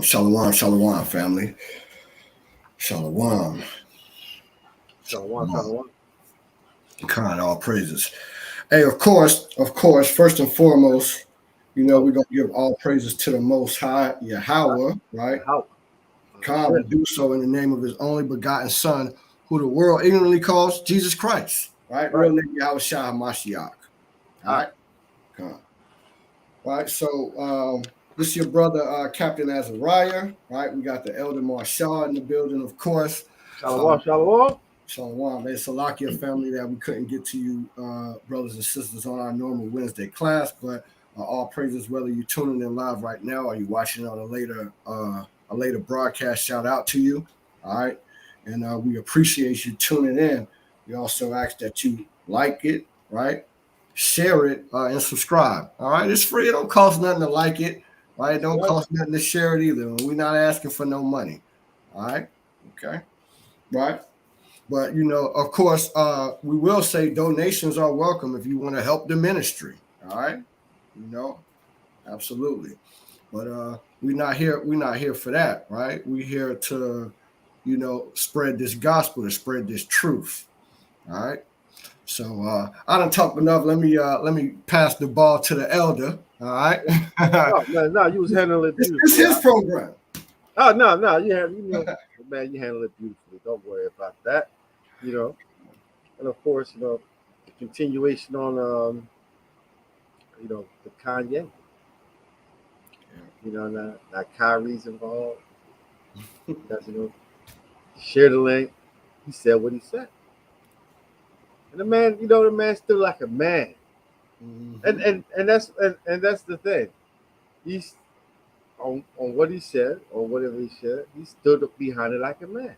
Shalom, family. Shalom. Shalom, shalom. Kind all praises. Hey, of course, first and foremost, we're gonna give all praises to the Most High, Yahweh, right? How? God will do so in the name of His only begotten Son, who the world ignorantly calls Jesus Christ, right? Right. Real name Yahweh Shah Mashiach. All right, come on. All right. So this is your brother, Captain Azariah, right? We got the Elder Marshall in the building, of course. Shalom, shalom. Shalom, man. Salakia family that we couldn't get to you, brothers and sisters, on our normal Wednesday class, but all praises whether you're tuning in live right now or you watching on a later broadcast. Shout out to you, all right. And we appreciate you tuning in. We also ask that you like it, right, share it, and subscribe. All right, it's free. It don't cost nothing to like it, right? It don't cost nothing to share it either. We're not asking for no money. All right, okay, right. But of course, we will say donations are welcome if you want to help the ministry. All right, absolutely. But we're not here. We're not here for that, right? We're here to, spread this gospel, to spread this truth. All right. So I done talked enough. Let me pass the ball to the elder. All right. No, you was handling it beautifully. It's his program. Oh no, man, you handle it beautifully. Don't worry about that. And of course, the continuation on the Kanye. Now Kyrie's involved. Because, share the link. He said what he said. And the man's still like a man. Mm-hmm. And that's the thing. He's on what he said or whatever he said, he stood up behind it like a man.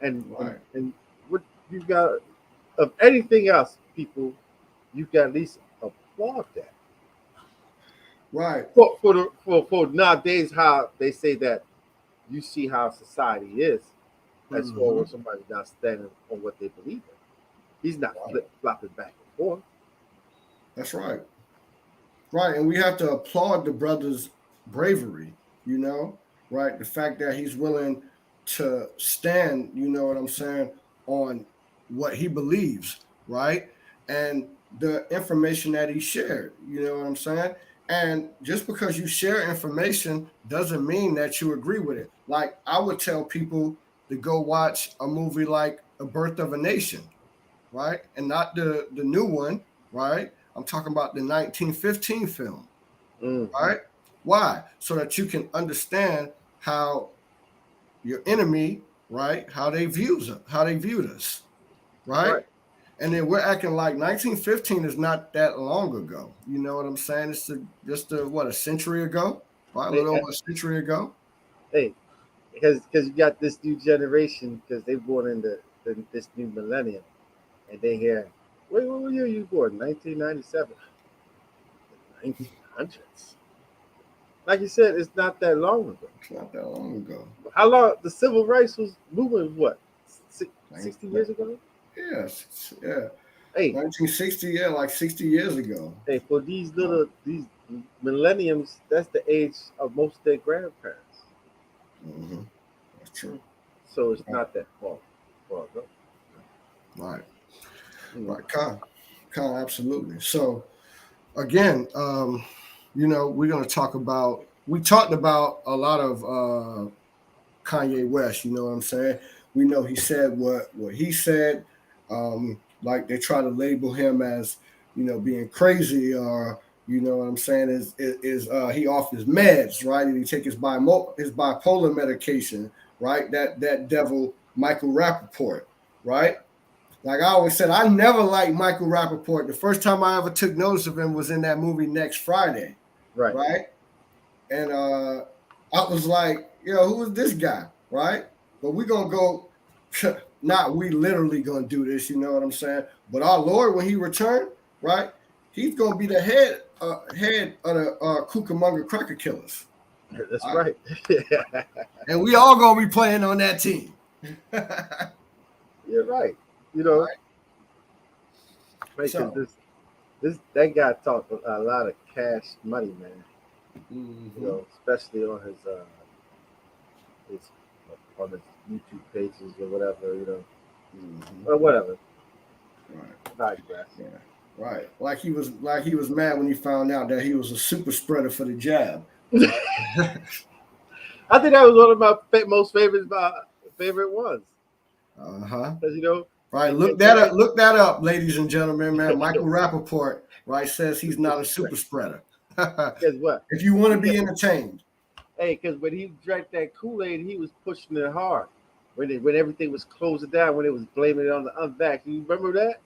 And Right. and what you got of anything else, people, you got at least applaud that. Right. For nowadays how they say that you see how society is as far as somebody not standing on what they believe in. He's not flip flopping back and forth. That's right. Right. And we have to applaud the brother's bravery, right? The fact that he's willing to stand, you know what I'm saying, on what he believes, right? And the information that he shared, you know what I'm saying? And just because you share information doesn't mean that you agree with it. Like I would tell people to go watch a movie like A Birth of a Nation, right? And not the new one, right? I'm talking about the 1915 film, right? Why? So that you can understand how your enemy, right? How they viewed us, right? Right. And then we're acting like 1915 is not that long ago. You know what I'm saying? It's just a century ago, right? A Hey, little over a century ago. hey, because you got this new generation because they born in this new millennium, and they hear, wait, what year you born? 1997, 1900s. Like you said, it's not that long ago. It's not that long ago. How long the civil rights was moving? What, 60 years ago? Yes, yeah. Hey, 1960, yeah, like 60 years ago. hey, for these millenniums, that's the age of most of their grandparents. Mm-hmm. That's true. So it's not that far ago. Right. Mm. Right. Con, absolutely. So again, we're going to talk about. We talked about a lot of Kanye West. You know what I'm saying? We know he said what he said. Like they try to label him as being crazy, or you know what I'm saying is he off his meds, right? And he take his bipolar medication, right? That devil Michael Rappaport, right? Like I always said, I never liked Michael Rappaport. The first time I ever took notice of him was in that movie Next Friday, Right. right? And I was like, who is this guy, right? But we're gonna go. Not we literally gonna do this, you know what I'm saying? But our Lord, when He returned, right, He's gonna be the head of the Cucamonga Cracker Killers. That's Right? right. And we all gonna be playing on that team. You're right. Right. Right, because So, that guy talked a lot of cash money, man. mm-hmm. Especially on his on the YouTube pages or whatever, Mhm. or whatever. Right. Digress. Yeah. Right. Like he was mad when he found out that he was a super spreader for the jab. I think that was one of my most favorite ones Uh-huh. because Right. it Look gets that up. back. Look that up, ladies and gentlemen, man. Michael Rappaport, right, says he's Super not a spread. super spreader. Guess what? If you want to Because, be entertained. hey, because when he drank that Kool Aid, he was pushing it hard. When everything was closing down, when it was blaming it on the unvax, you remember that?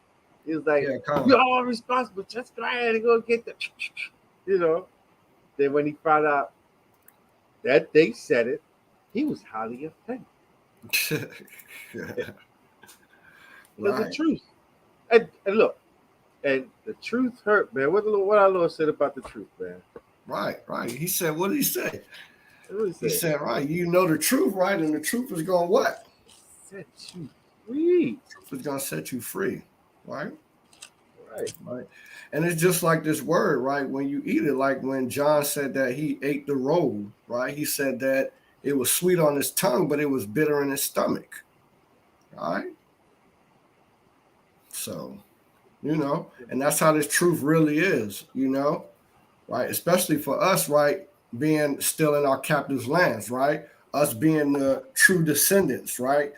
He was like, Yeah, kind "We're of. all responsible. Just go ahead and go get the," you know. Then when he found out that they said it, he was highly offended. Because the Right. truth, and look, and the truth hurt, man. What our Lord said about the truth, man. Right. Right. He said, what did he say? What did he He say? said, right, you know the truth, right? And the truth is going what? Set you free. Truth is going to set you free. Right. Right. Right. And it's just like this word, right? When you eat it, like when John said that he ate the roll, right? He said that it was sweet on his tongue, but it was bitter in his stomach. All right. So, and that's how this truth really is, right? Especially for us, right? Being still in our captives' lands, right? Us being the true descendants, right?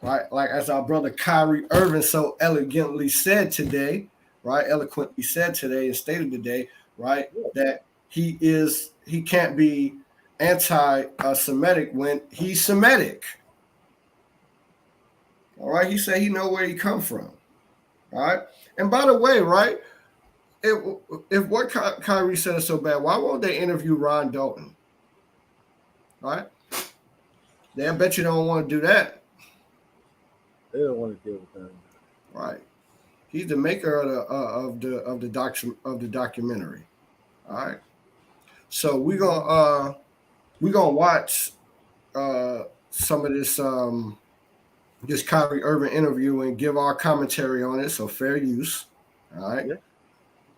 Right. Like as our brother Kyrie Irving so elegantly said today, right? Eloquently said today and stated today, right? That he can't be anti-Semitic when he's Semitic. All right. He said he know where he come from. All right. And by the way, right? If what Kyrie said is so bad, why won't they interview Ron Dalton? Right? They I bet you don't want to do that. They don't want to deal with that. Right. He's the maker of the documentary. All right. So we're gonna watch some of this Kyrie Irving interview and give our commentary on it. So fair use. All right. Yeah.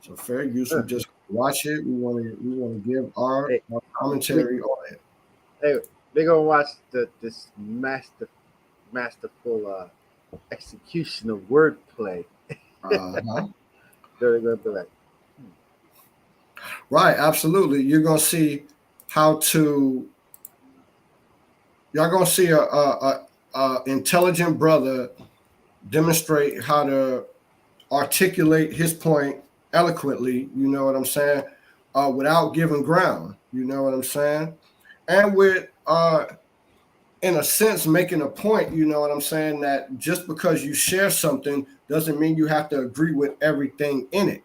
So fair use. We just watch it. We wanna give our Hey, we, commentary on it. hey, they gonna watch this masterful execution of wordplay. Uh-huh. They're gonna be like, Right, absolutely. How to y'all gonna see a intelligent brother demonstrate how to articulate his point eloquently. You know what I'm saying? Without giving ground. You know what I'm saying? And with in a sense making a point. You know what I'm saying? That just because you share something doesn't mean you have to agree with everything in it.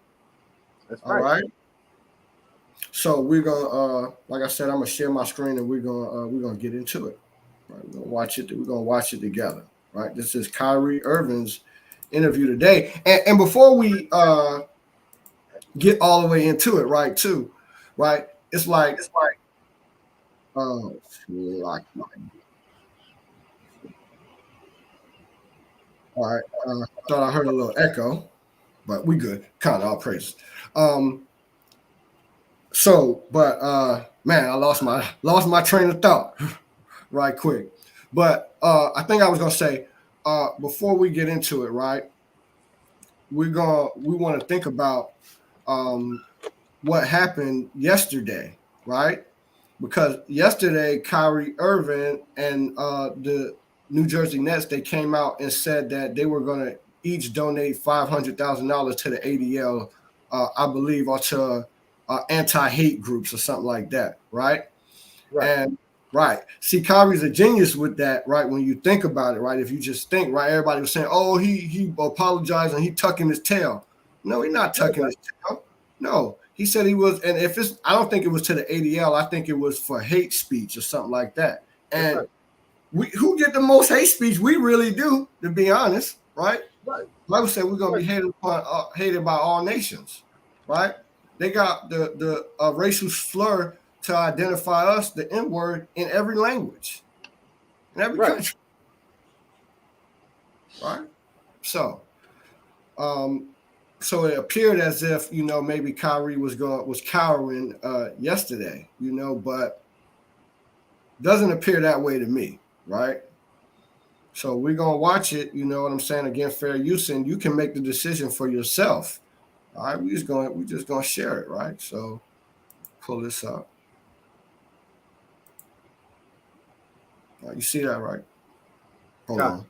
that's All right. right. So we're gonna, like I said, I'm gonna share my screen and we're gonna get into it. Right, we're gonna watch it. We're gonna watch it together. Right, this is Kyrie Irving's interview today. And before we get all the way into it, right? Too, right? It's like, like all right. Thought I heard a little echo, but we good. Kind of all praise. Um, but man, I lost my train of thought. Right quick. But I think I was gonna say before we get into it, right? We want to think about what happened yesterday, right? Because yesterday, Kyrie Irving and the New Jersey Nets they came out and said that they were going to each donate $500,000 to the ADL, I believe, or to anti-hate groups or something like that, right? Right. And right. See, Kyrie's a genius with that, right? When you think about it, right? If you just think, right, everybody was saying, oh, he apologized and he tucking his tail. No, he's not tucking his tail. No. He said he was, and if it's I don't think it was to the ADL, I think it was for hate speech or something like that. That's And right. who get the most hate speech? We really do, to be honest, right? Right. Bible said we're gonna Right. be hated by all nations, right? They got the racial slur to identify us, the N word, in every language, in every Right. country, right? So, um, so it appeared as if maybe Kyrie was cowering yesterday, but doesn't appear that way to me. right? So we're gonna watch it. You know what I'm saying? Again, fair use, and you can make the decision for yourself. All right, we just gonna share it, right? So pull this up. You see that, right? Hold God. on.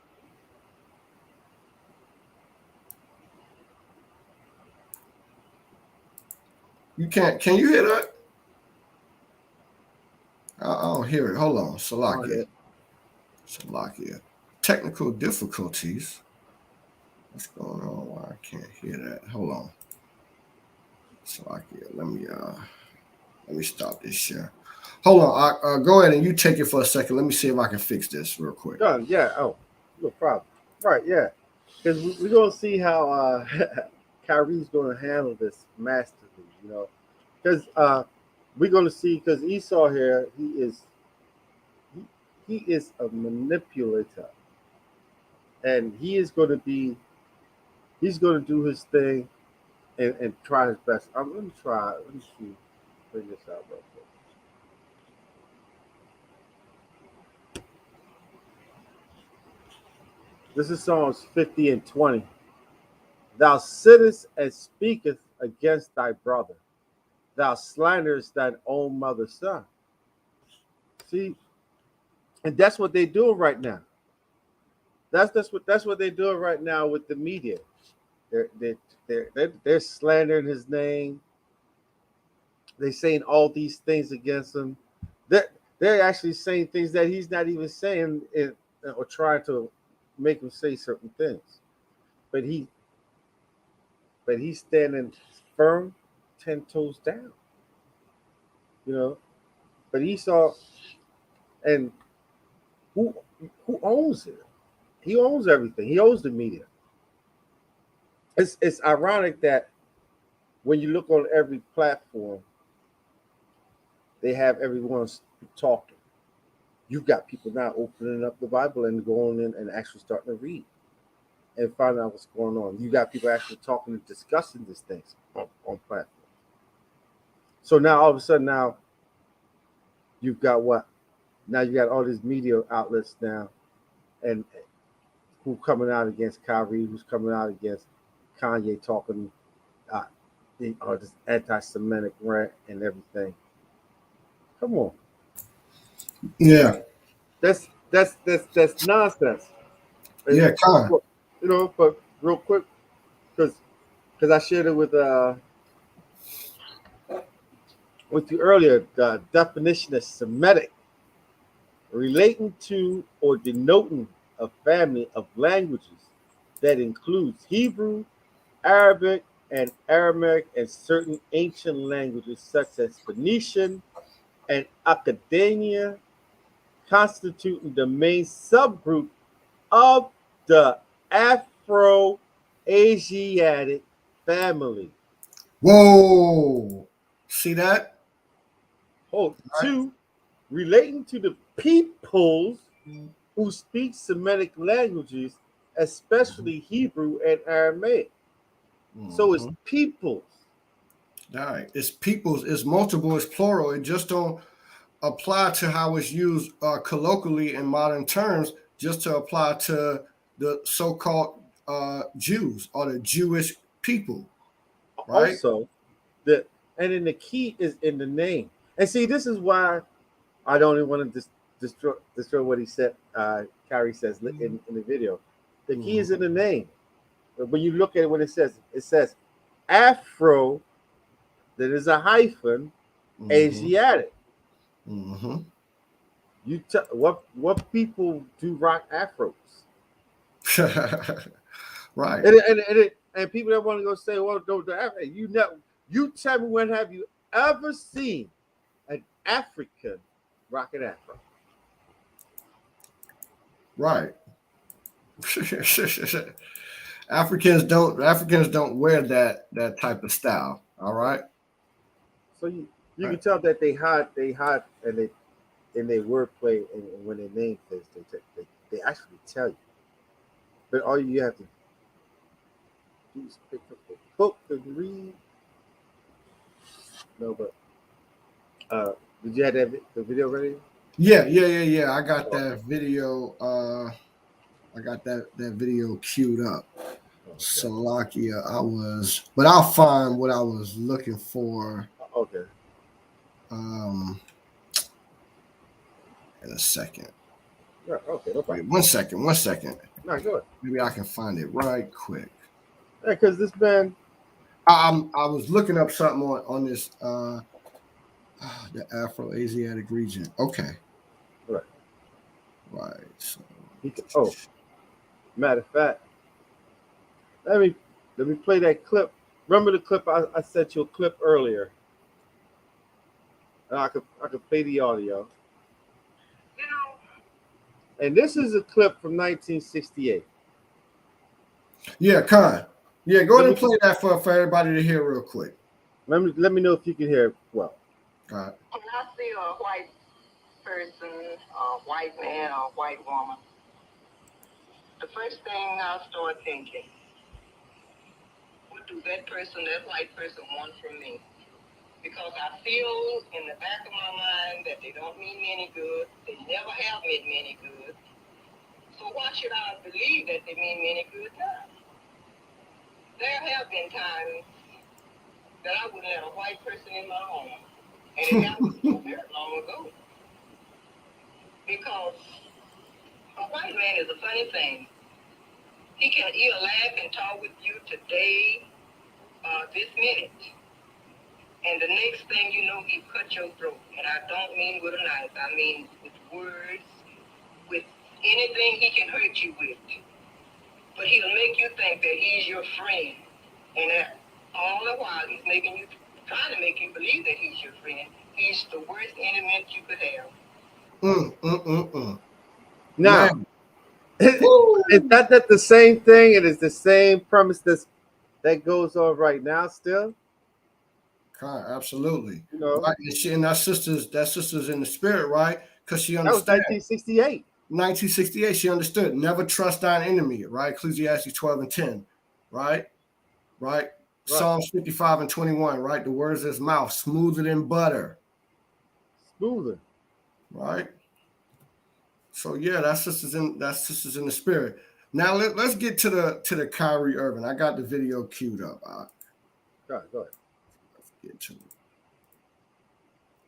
You can't. Can you hear that? I don't hear it. Hold on. Oh, Salakia. yeah. Salakia. Technical difficulties. What's going on? Why I can't hear that? Hold on. Salakia. Let me stop this share. Hold on. Go ahead and you take it for a second. Let me see if I can fix this real quick. Done. Yeah. Oh, no problem. Right. Yeah. Because we're going to see how Kyrie's going to handle this masterfully, you know. Because we're going to see, because Esau here, he is a manipulator. And he's going to do his thing and try his best. Let me try. Let me see. Bring this out real quick. This is Psalms 50 and 20. Thou sittest and speakest against thy brother. Thou slanderest thine own mother's son. See, and that's what they're doing right now. That's what they're doing right now with the media. They're they they're slandering his name. They're saying all these things against him. They're actually saying things that he's not even saying, or trying to make him say certain things. But he's standing firm, 10 toes down. You know. But Esau, and who who owns it? He owns everything. He owns the media. It's ironic that when you look on every platform, they have everyone talking. You've got people now opening up the Bible and going in and actually starting to read and find out what's going on. You got people actually talking and discussing these things on platforms. So now all of a sudden now you've got what? Now you got all these media outlets now, and who coming out against Kyrie, who's coming out against Kanye, talking uh, this anti-Semitic rant and everything. Come on, Yeah. that's nonsense. Yeah, Con. You know, but real quick, because I shared it with you earlier, the definition of Semitic, relating to or denoting a family of languages that includes Hebrew, Arabic, and Aramaic, and certain ancient languages such as Phoenician and Academia, constituting the main subgroup of the Afro-Asiatic family. Whoa. See that? Oh, Right. two, relating to the peoples who speak Semitic languages, especially Hebrew and Aramaic. So it's Mm-hmm. peoples. All right. It's peoples. It's multiple. It's plural. It just don't apply to how it's used colloquially in modern terms. Just to apply to the so-called Jews or the Jewish people. Right. Also, the and then the key is in the name. And see, this is why I don't even want to destroy what he said. Kyrie says in the video. The key is Mm-hmm. in the name. But when you look at it, when it says Afro, that is a hyphen, Mm-hmm. Asiatic. Mm-hmm. What people do rock afros, Right. and people that want to go say, well, don't the Afro. You tell me, when have you ever seen an African rock an afro? Right. Africans don't wear that type of style. All right. So you Right. can tell that they hide, and they in their wordplay, and when they name things, they actually tell you. But all you have to do is pick up the book and read. No, but did you have the video ready? Yeah. I got Okay. that video. I got that video queued up. Okay. Salakia, but I'll find what I was looking for Okay. um in a second. Yeah, okay. No problem. Wait, 1 second, 1 second. No, go ahead. Maybe I can find it right quick. Yeah, because this man. I was looking up something on this the Afro-Asiatic region. Okay. Right. Right. So Oh, matter of fact, let me let me play that clip. Remember the clip I sent you a clip earlier. And I could play the audio. You know. And this is a clip from 1968. yeah, Khan. Yeah, go Let ahead me and play that for everybody to hear real quick. let me know if you can hear it well. All right. When I see a white person, a white man, or a white woman, the first thing I start thinking, what do that white person want from me? Because I feel in the back of my mind that they don't mean me any good. They never have meant me any good. So why should I believe that they mean me any good now? There have been times that I would let a white person in my home. And that was so very long ago. Because a white man is a funny thing. He'll laugh and talk with you today, this minute. And the next thing you know, he cut your throat. And I don't mean with a knife. I mean with words, with anything he can hurt you with. But he'll make you think that he's your friend. And that all the while he's trying to make you believe that he's your friend. He's the worst enemy you could have. Now, Man. is that the same thing? It is the same premise that goes on right now still. Absolutely. You know, Right. And that sister's in the spirit, right? Because she that was understands. 1968. 1968, she understood. Never trust thine enemy, right? Ecclesiastes 12 and 10, right? Right? Psalms 55 and 21, right? The words of his mouth, smoother than butter. Smoother. Right? So yeah, that's sister's in the spirit. Now let's get to the Kyrie Irving. I got the video queued up. Go ahead. Let's get to it.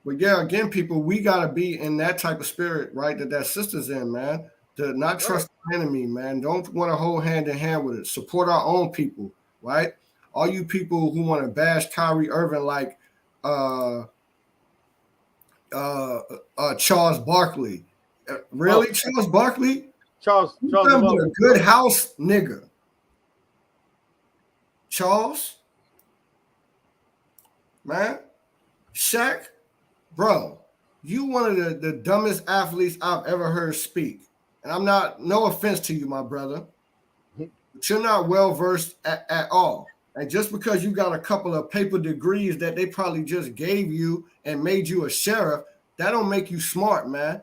But yeah, again, people, we gotta be in that type of spirit, right? That sister's in, man. To not trust the enemy, man. Don't want to hold hand in hand with it. Support our own people, right? All you people who want to bash Kyrie Irving like Charles Barkley. Really, Charles Barkley? Charles Nothing but a good house nigga. Charles, man, Shaq, bro, you one of the dumbest athletes I've ever heard speak. And I'm not, no offense to you, my brother, but you're not well versed at all. And just because you got a couple of paper degrees that they probably just gave you and made you a sheriff, that don't make you smart, man.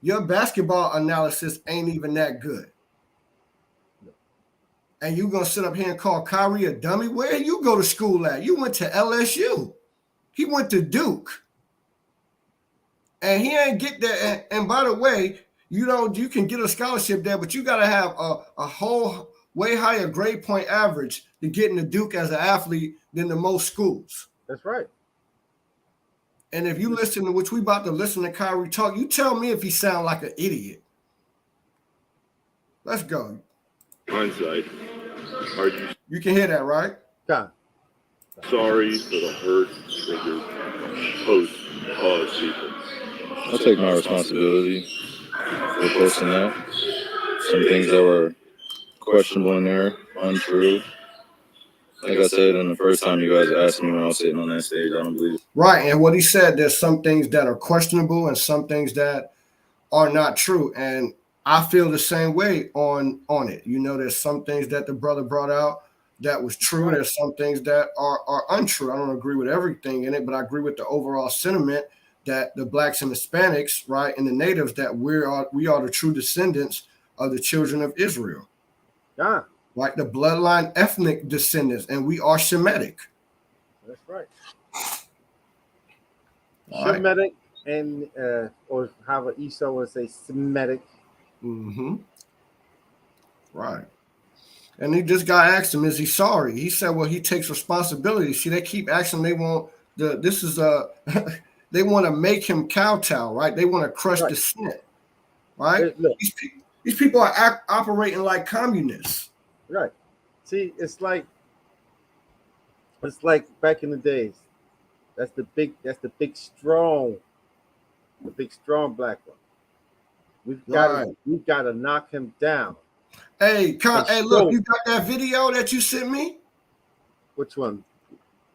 Your basketball analysis ain't even that good. And you gonna sit up here and call Kyrie a dummy? Where you go to school at? You went to LSU. He went to Duke. And he ain't get there. And by the way, you can get a scholarship there, but you got to have a whole way higher grade point average to get into Duke as an athlete than the most schools. That's right. And if you listen to, which we about to listen to Kyrie talk, you tell me if he sound like an idiot. Let's go. Hindsight, are you You can hear that, right? God. sorry for the hurt that your post caused people? I'll take my responsibility for posting that. Some things that were questionable in there, untrue. Like I said, and the first time you guys asked me when I was sitting on that stage, I don't believe. Right, and what he said, there's some things that are questionable and some things that are not true. And I feel the same way on it. There's some things that the brother brought out that was true. Right. There's some things that are untrue. I don't agree with everything in it, but I agree with the overall sentiment that the blacks and Hispanics, right, and the natives, that we are the true descendants of the children of Israel. Yeah. Right, the bloodline ethnic descendants, and we are Shemitic. That's right. All Shemitic, and or however Esau would say Semitic. Mm-hmm. Right. And he just got asked him, is he sorry? He said, well, he takes responsibility. See, they keep asking, they want this is a, they want to make him kowtow, right? They want to crush Right. dissent, right? Look, These people are operating like communists. right. See, it's like back in the days. That's the big strong, black one. Right. We've got to knock him down. Hey, And look, show you got that video that you sent me? which one?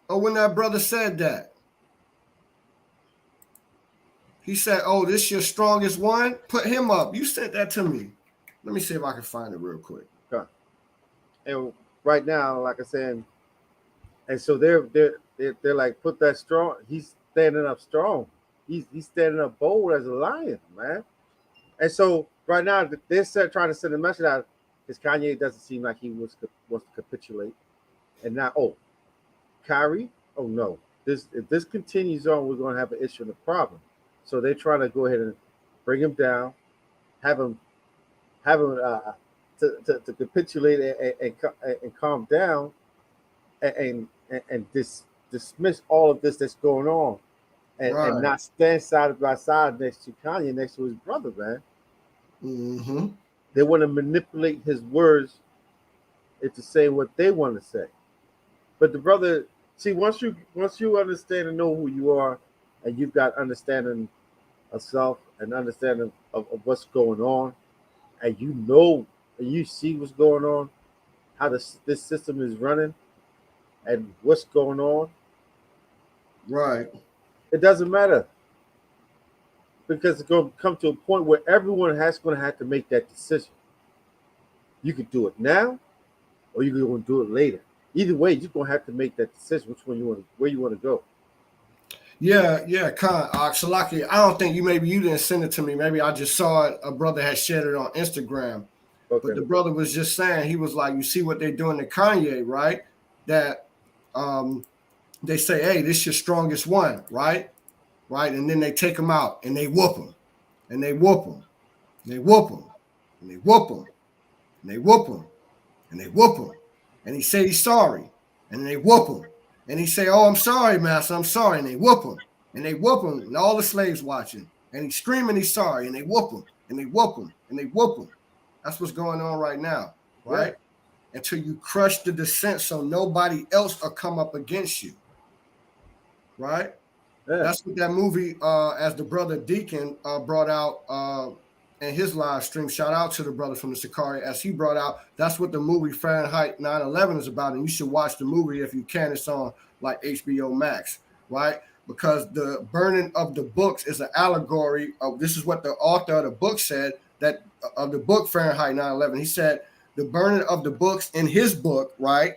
Oh, when that brother said that. He said, oh, this your strongest one? Put him up. You sent that to me. Let me see if I can find it real quick. Okay. And right now, like I said, and so they're like, put that strong. He's standing up strong. He's standing up bold as a lion, man. And so right now they're trying to send a message out because Kanye doesn't seem like he wants to capitulate. And now, Kyrie, oh no, if this continues on, we're going to have an issue and a problem. So they're trying to go ahead and bring him down, have him to capitulate and calm down, and dismiss all of this that's going on, and not stand side by side next to Kanye, next to his brother, man. Mm-hmm. They want to manipulate his words into saying what they want to say. But the brother, see, once you understand and know who you are, and you've got understanding of self and understanding of what's going on, and you know and you see what's going on, how this system is running, and what's going on, right? It doesn't matter because it's going to come to a point where everyone going to have to make that decision. You could do it now, or you're going to do it later. Either way, you're going to have to make that decision where you want to go. Yeah, Salaki, I don't think you didn't send it to me. Maybe I just saw it. A brother had shared it on Instagram. Okay. But the brother was just saying, he was like, you see what they're doing to Kanye, right? That they say, hey, this is your strongest one, right? Right. And then they take him out and they whoop him. And they whoop him. And they whoop him. And they whoop him. And they whoop him. And they whoop him. And he say he's sorry. And they whoop him. And he say, oh, I'm sorry, master, I'm sorry. And they whoop him. And they whoop him. And all the slaves watching. And he's screaming he's sorry. And they whoop him. And they whoop him. And they whoop him. That's what's going on right now, right? Yeah. Until you crush the dissent so nobody else will come up against you, right? Yeah. That's what that movie, as the brother Deacon brought out in his live stream. Shout out to the brother from the Sakari, as he brought out. That's what the movie Fahrenheit 9/11 is about, and you should watch the movie if you can. It's on like HBO Max, right? Because the burning of the books is an allegory of. This is what the author of the book said. That of the book Fahrenheit 9/11, he said the burning of the books in his book, right,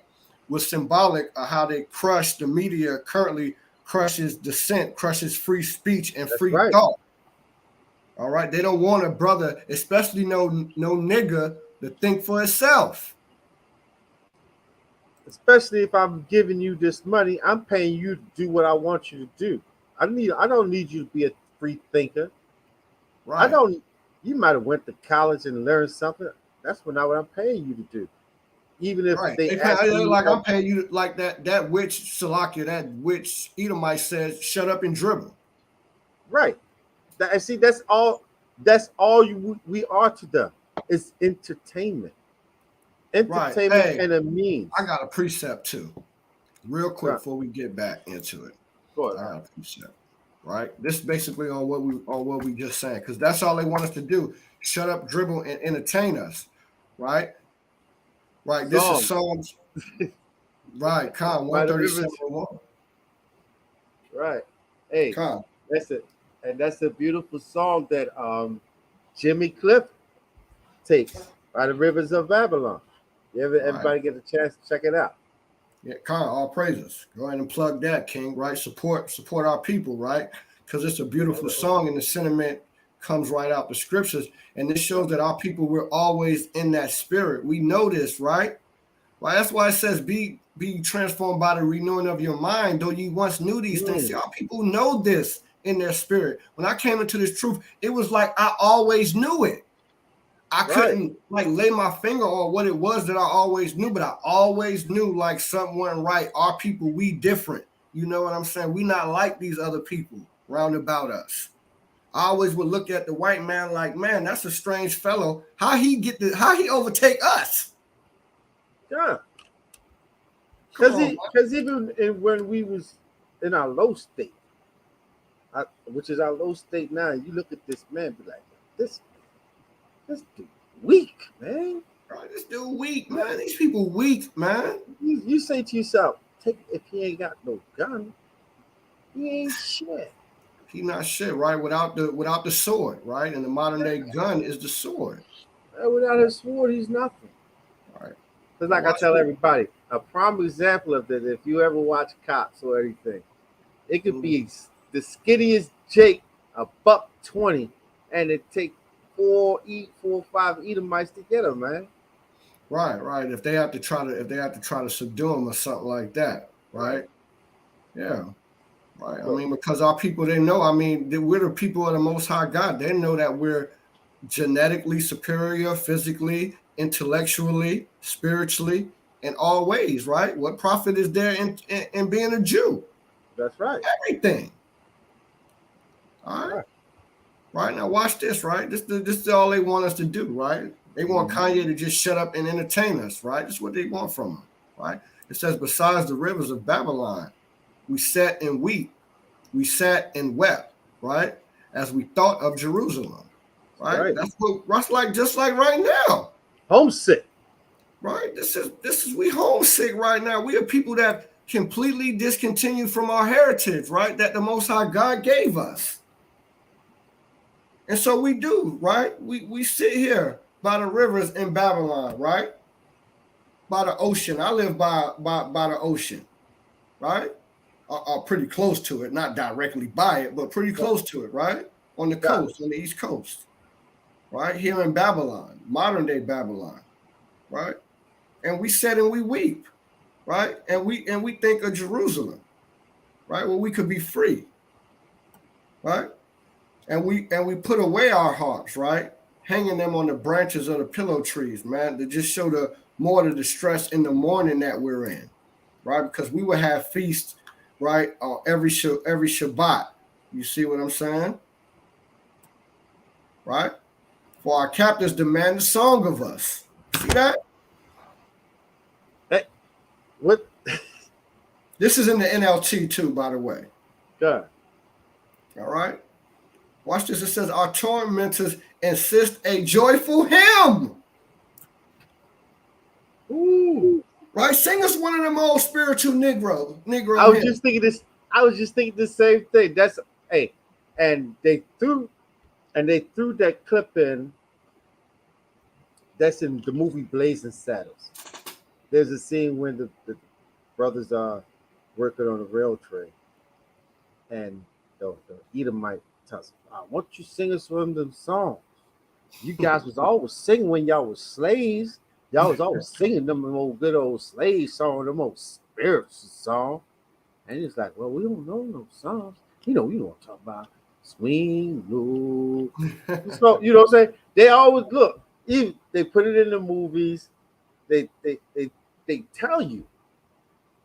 was symbolic of how they crush the media currently. Crushes dissent, crushes free speech and free thought. All right. They don't want a brother, especially no nigga, to think for itself. Especially if I'm giving you this money, I'm paying you to do what I want you to do. I don't need you to be a free thinker. Right. You might have went to college and learned something. That's not what I'm paying you to do. Even if they ask you, like I'm paying you like that witch Salakia, that witch Edomite says, shut up and dribble. Right. See, that's all we are to them. It's entertainment. Entertainment right. Hey, and a means. I got a precept too. Real quick before we get back into it. Go ahead. I got a precept. Right. This is basically on what we just saying, because that's all they want us to do. Shut up, dribble, and entertain us. Right. Right, this is Psalms. Right, Con 137:1. Right, hey, Con. That's it, and that's a beautiful song that Jimmy Cliff takes by the rivers of Babylon. Everybody get a chance to check it out. Yeah, Con, all praises. Go ahead and plug that, King. Right, support our people, right? Because it's a beautiful song, and the sentiment comes right out the scriptures, and this shows that our people, we're always in that spirit. We know this, right? Well, that's why it says be transformed by the renewing of your mind, though you once knew these things. See, our people know this, in their spirit. When I came into this truth, it was like I always knew it. I couldn't like lay my finger on what it was that I always knew, but I always knew like something wasn't right. Our people, we different. You know what I'm saying? We not like these other people round about us. I always would look at the white man like, man, that's a strange fellow. How he overtake us? Yeah. Because even when we was in our low state, which is our low state now, you look at this man, be like, this dude weak, man. Right, this dude weak, man. These people weak, man. You say to yourself, if he ain't got no gun, he ain't shit. He not shit, right? Without the sword, right? And the modern day gun is the sword. Without his sword, he's nothing. Right. It's like I tell everybody, a prime example of this, if you ever watch Cops or anything, it could be the skinniest Jake, $120, and it take 4 or 5 Edomites to get him, man. Right. If they have to try to subdue him or something like that, right? Yeah. Right. I mean, because our people, they know, I mean, we're the people of the Most High God. They know that we're genetically superior, physically, intellectually, spiritually, in all ways, right? What profit is there in being a Jew? That's right. Everything. All right. Right, now watch this, right? This is all they want us to do, right? They want Kanye to just shut up and entertain us, right? This is what they want from him, right? It says, besides the rivers of Babylon, we sat and weep. We sat and wept, right? As we thought of Jerusalem, right? That's like just like right now. Homesick. Right? This is we homesick right now. We are people that completely discontinued from our heritage, right? That the Most High God gave us. And so we do, right? We sit here by the rivers in Babylon, right? By the ocean. I live by the ocean, right? Pretty close to it, not directly by it, but pretty close to it, right? On the coast, on the East Coast, right? Here in Babylon, modern day Babylon, right? And we sit and we weep, right? And we think of Jerusalem, right? Where we could be free, right? And we put away our harps, right? Hanging them on the branches of the pillow trees, man, to just show the distress in the morning that we're in, right? Because we would have feasts, right, every Shabbat. You see what I'm saying? Right? For our captors demand a song of us. See that? Hey, what? This is in the NLT too, by the way. Good. All right. Watch this. It says, our tormentors insist a joyful hymn. Ooh. Right? Sing us one of them old spiritual Negro I was hymns. just thinking this. I was just thinking the same thing. And they threw that clip in. That's in the movie Blazing Saddles. There's a scene when the brothers are working on a rail train, and the Edomite tells, "Why don't you sing us one of them songs? You guys was always singing when y'all was slaves. Y'all was always singing them old good old slave songs, them old spiritual songs." And he's like, "Well, we don't know no songs. You know what I'm talking about. Swing low." So, you know what I'm saying? They always look. They put it in the movies. They tell you,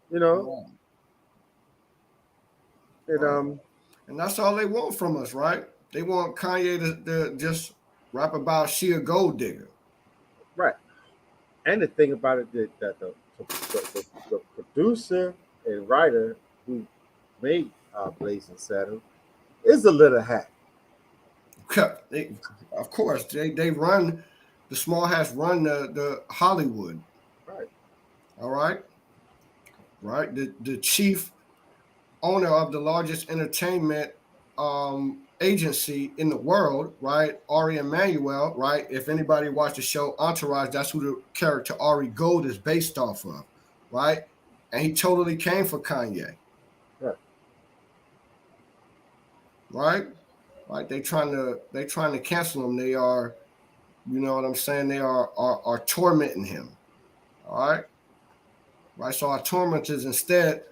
you know. And that's all they want from us, right? They want Kanye to just rap about she a gold digger. Right. And the thing about it that the producer and writer who made Blazing Saddle is a little hack. Of course, they run, the small hats run the Hollywood. Right. All right. Right. The chief owner of the largest entertainment agency in the world, right? Ari Emanuel, right? If anybody watched the show Entourage, that's who the character Ari Gold is based off of, right? And he totally came for Kanye. Right. Right? Right. They trying to cancel him. They are, you know what I'm saying? They are tormenting him. All right. Right. So our tormentors, instead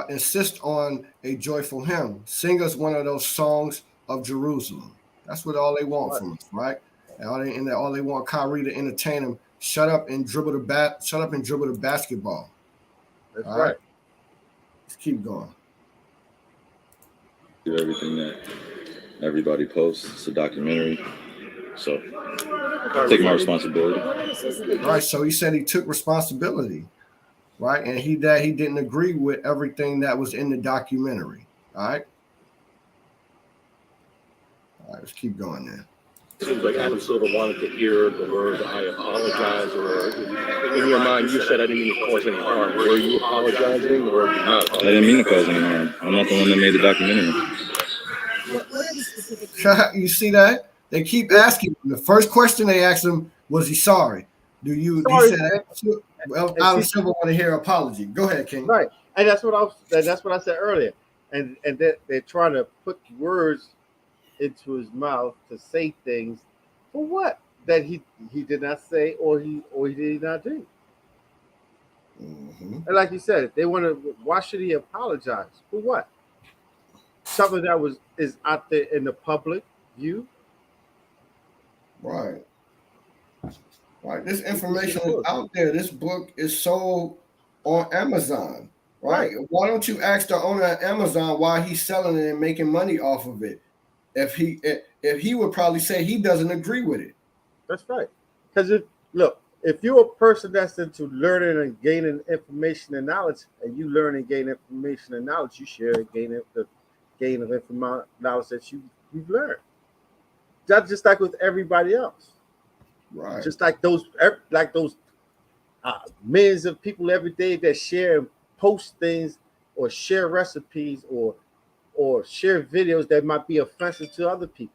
insist on a joyful hymn. Sing us one of those songs of Jerusalem. That's what all they want from us, right? And all they want Kyrie to entertain them. Shut up and dribble the basketball. That's All right. Let's keep going. Do everything that everybody posts. It's a documentary. So take my responsibility. All right. So he said he took responsibility, right? And he didn't agree with everything that was in the documentary. All right. All right, let's keep going there. Seems like Adam Silver wanted to hear the words "I apologize," or in your mind, you said, "I didn't mean to cause any harm." Were you apologizing, or were you not? I didn't mean to cause any harm. I'm not the one that made the documentary. What are the specific? You see that? They keep asking him. The first question they asked him was, "He sorry?" He said, "Well, Adam Silver want to hear apology." Go ahead, King. Right, and that's what I said earlier, and they're trying to put words into his mouth to say things for what that he did not say or he did not do. Mm-hmm. And like you said, they want to. Why should he apologize for what? Something that is out there in the public view. Right. Right. This information is out there. This book is sold on Amazon. Right. Why don't you ask the owner of Amazon why he's selling it and making money off of it? If he would probably say he doesn't agree with it. That's right. Because if you're a person that's into learning and gaining information and knowledge, and you learn and gain information and knowledge, you share the gain of information knowledge that you've learned. That's just like with everybody else. Right. Just like those millions of people every day that share and post things or share recipes or share videos that might be offensive to other people.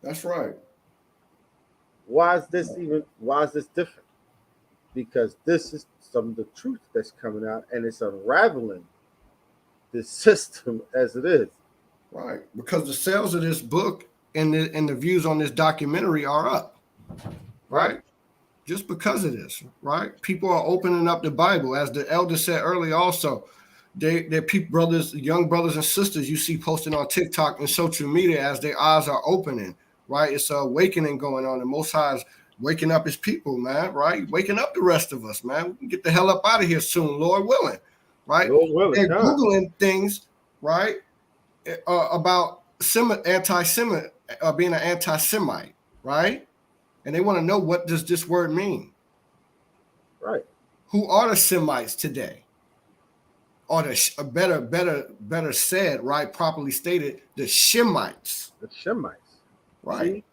That's right. Why is this different? Because this is some of the truth that's coming out, and it's unraveling the system as it is. Right. Because the sales of this book and the views on this documentary are up. Right. Just because of this. Right. People are opening up the Bible. As the elder said earlier also, they're young brothers and sisters you see posting on TikTok and social media as their eyes are opening. Right. It's an awakening going on. The Most High is waking up his people, man. Right. Waking up the rest of us, man. We can get the hell up out of here soon, Lord willing. Right. Lord willing, they're Googling things, right, about anti-Semite, being an anti-Semite, right? And they want to know, what does this word mean? Right. Who are the Semites today? Or better said, right, properly stated, the Shemites. The Shemites. Right. See?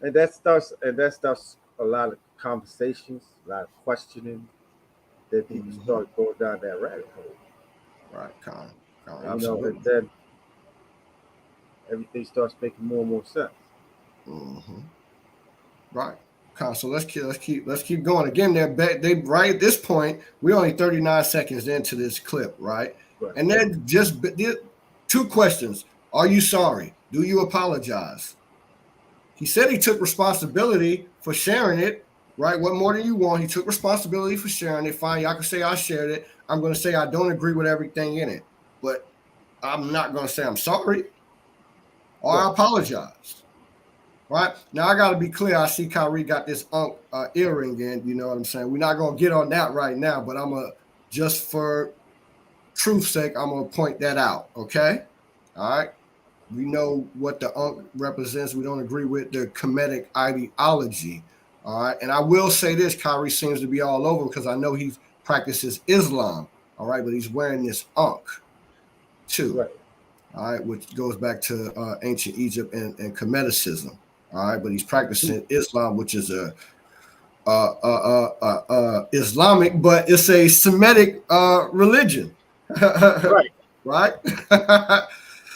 And that starts a lot of conversations, a lot of questioning, that people start going down that rabbit hole. Right, Con. And then everything starts making more and more sense. Mm-hmm. Right. So let's keep going. Again, they right at this point, we're only 39 seconds into this clip, right? And then just two questions. Are you sorry? Do you apologize? He said he took responsibility for sharing it, right? What more do you want? He took responsibility for sharing it. Fine, y'all can say I shared it. I'm going to say I don't agree with everything in it, but I'm not going to say I'm sorry or I apologize. Right now, I got to be clear. I see Kyrie got this earring in. You know what I'm saying? We're not going to get on that right now, but just for truth's sake, I'm going to point that out. Okay. All right. We know what the represents. We don't agree with the Kemetic ideology. All right. And I will say this, Kyrie seems to be all over because I know he practices Islam. All right. But he's wearing this too. Right. All right. Which goes back to ancient Egypt and Kemeticism. All right. But he's practicing Islam, which is Islamic, but it's a Semitic religion. Right. Right.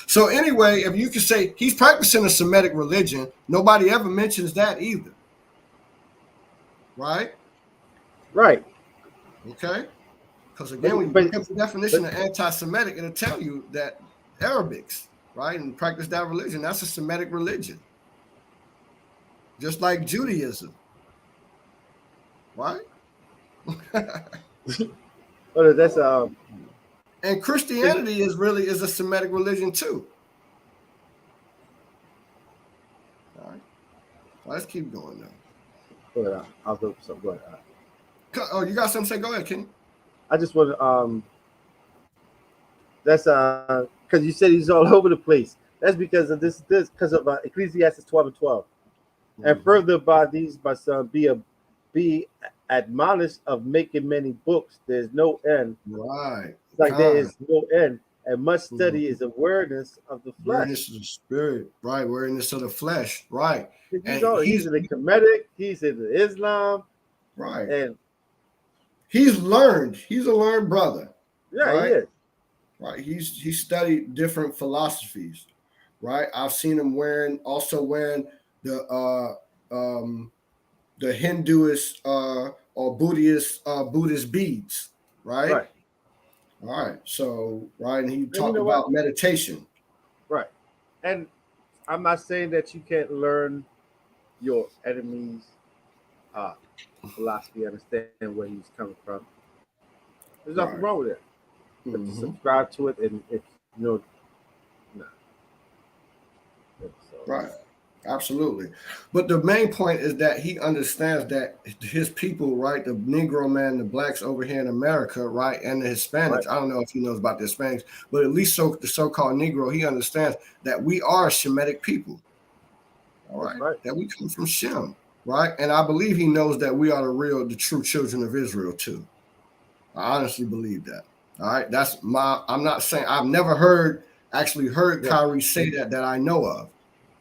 So anyway, if you could say he's practicing a Semitic religion, nobody ever mentions that either. Right? Right. Okay. Because again, when you look up the definition of anti-Semitic, it'll tell you that Arabics, right, and practice that religion, that's a Semitic religion. Just like Judaism. Right? But that's And Christianity is a Semitic religion too. All right. Let's keep going now. Go ahead. I'll go for something. Go ahead. Oh, you got something to say? Go ahead, Kenny. I just want to that's because you said he's all over the place. That's because of this because of Ecclesiastes 12:12. And further by these, my son, be admonished of making many books. There's no end. Right. It's like there is no end. And much study is awareness of the flesh. Awareness of the spirit. Right. Awareness of the flesh. Right. He's in the Kemetic. He's in the Islam. Right. And he's learned. He's a learned brother. Yeah, right? he is. Right. He studied different philosophies. Right. I've seen him wearing the Hinduist or Buddhist beads. Right. All right. So and he talked about meditation. Right. And I'm not saying that you can't learn your enemy's philosophy, understand where he's coming from. There's nothing wrong with it. But to subscribe to it, and if you know, right, absolutely. But the main point is that he understands that his people, right, the Negro man, the blacks over here in America, right, and the Hispanics. I don't know if he knows about the Hispanics, but at least the so-called Negro, he understands that we are a Shemitic people. All right, that we come from Shem, right, and I believe he knows that we are the true children of Israel too. I honestly believe that. All right. I'm not saying I've never heard Kyrie say that I know of.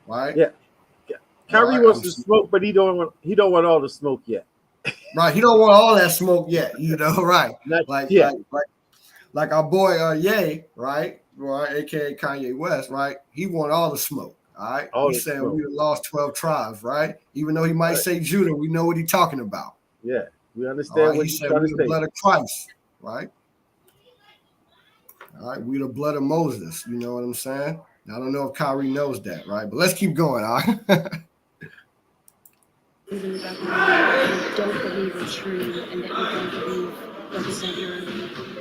Right. Yeah. Kyrie wants to smoke, but he don't want all the smoke yet. Right. He don't want all that smoke yet, right. Like our boy Ye, right? Right, aka Kanye West, right? He want all the smoke. All right. He's saying we lost 12 tribes, right? Even though he might say Judah, we know what he's talking about. Yeah. We understand what he's trying to say. The blood of Christ, right? All right, we the blood of Moses. You know what I'm saying? I don't know if Kyrie knows that, right? But let's keep going. All right. Even about you don't believe are true, and that you don't believe represent your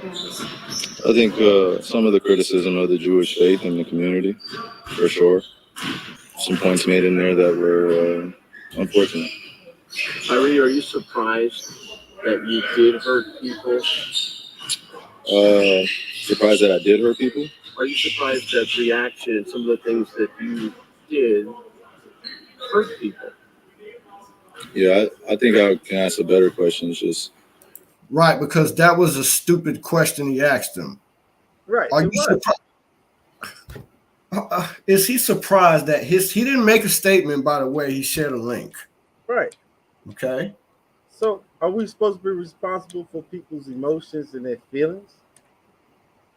cause. I think some of the criticism of the Jewish faith in the community, for sure. Some points made in there that were unfortunate. Kyrie, are you surprised that you did hurt people? Surprised that I did hurt people? Are you surprised that reaction, some of the things that you did, hurt people? Yeah, I think I can ask a better question. It's just right, because that was a stupid question he asked him. Right. Are you surprised? Is he surprised that he didn't make a statement? By the way, he shared a link. Right. Okay. So, are we supposed to be responsible for people's emotions and their feelings?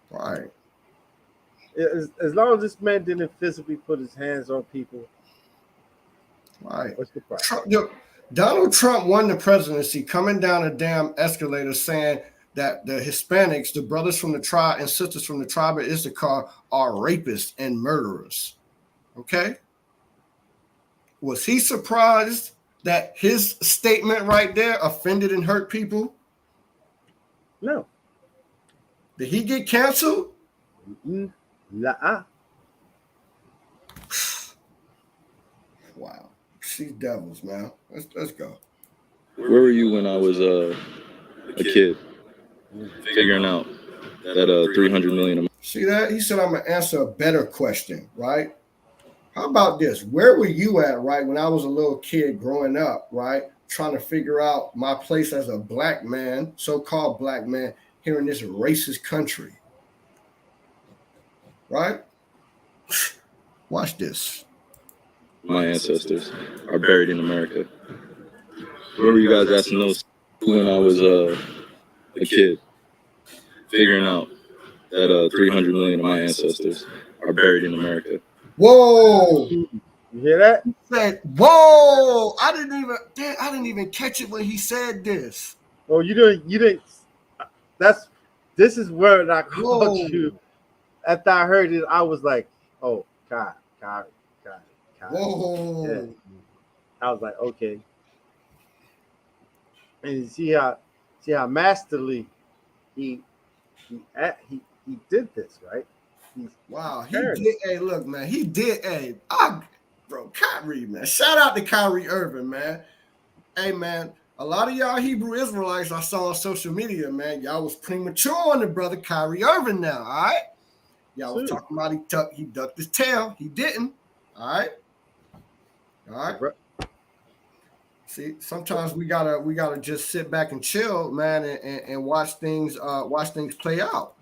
Right. As long as this man didn't physically put his hands on people. Right. What's the problem? Donald Trump won the presidency coming down a damn escalator saying that the Hispanics, the brothers from the tribe and sisters from the tribe of Issachar, are rapists and murderers. Okay. Was he surprised that his statement right there offended and hurt people? No. Did he get canceled? La. Wow. These devils, man. Let's go. Where were you when I was a kid, figuring out that 300 million? See that? He said I'm gonna answer a better question, right? How about this? Where were you at, right, when I was a little kid growing up, right, trying to figure out my place as a black man, so-called black man, here in this racist country? Right? Watch this. My ancestors are buried in America. Where were you guys asking those when I was a kid, figuring out that 300 million of my ancestors are buried in America? Whoa! You hear that? He said, "Whoa!" I didn't even catch it when he said this. Oh, you didn't. This is where I called you. After I heard it, I was like, "Oh, God." Whoa! Yeah. I was like, okay. And you see how masterly he he did this, right? Wow, he carried did. Hey, look, man, he did. Hey, bro, Kyrie, man. Shout out to Kyrie Irving, man. Hey, man, a lot of y'all Hebrew Israelites I saw on social media, man, y'all was premature on the brother Kyrie Irving now, all right? Y'all was talking about he ducked his tail. He didn't, all right? All right. See, sometimes we gotta just sit back and chill, man, and watch things play out.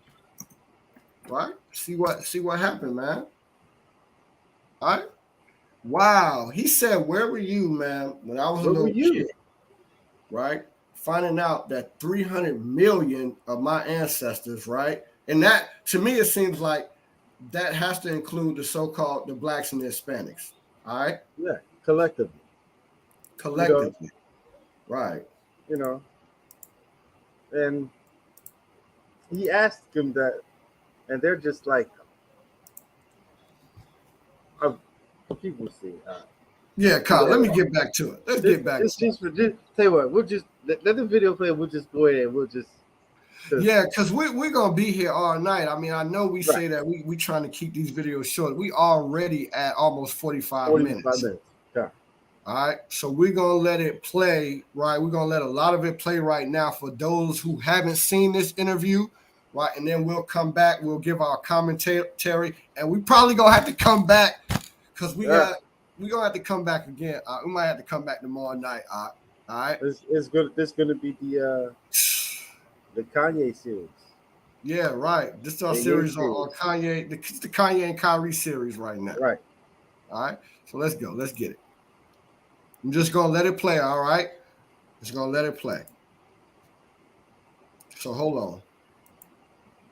Right? See what happened, man. All right. Wow. He said, "Where were you, man, when I was a little kid?" Right? Finding out that 300 million of my ancestors, right? And that, to me, it seems like that has to include the blacks and the Hispanics. All right? Yeah, collectively. Collectively. Right. And he asked them that, and they're just like, people see. Yeah, Kyle, let me get back to it. Let's get back to it. Tell you what, we'll just let the video play. We'll just go ahead and we'll just. Yeah, because we're going to be here all night. I mean, I know we say that we trying to keep these videos short. We already at almost 45 minutes. Yeah. All right. So we're going to let it play, right? We're going to let a lot of it play right now for those who haven't seen this interview, right? And then we'll come back. We'll give our commentary. And we probably going to have to come back because we're going to have to come back again. We might have to come back tomorrow night. All right. It's going to be the Kanye series. Yeah, right. This is our series on Kanye, the Kanye and Kyrie series right now. Right. All right. So let's go. Let's get it. I'm just going to let it play, all right? Just going to let it play. So hold on.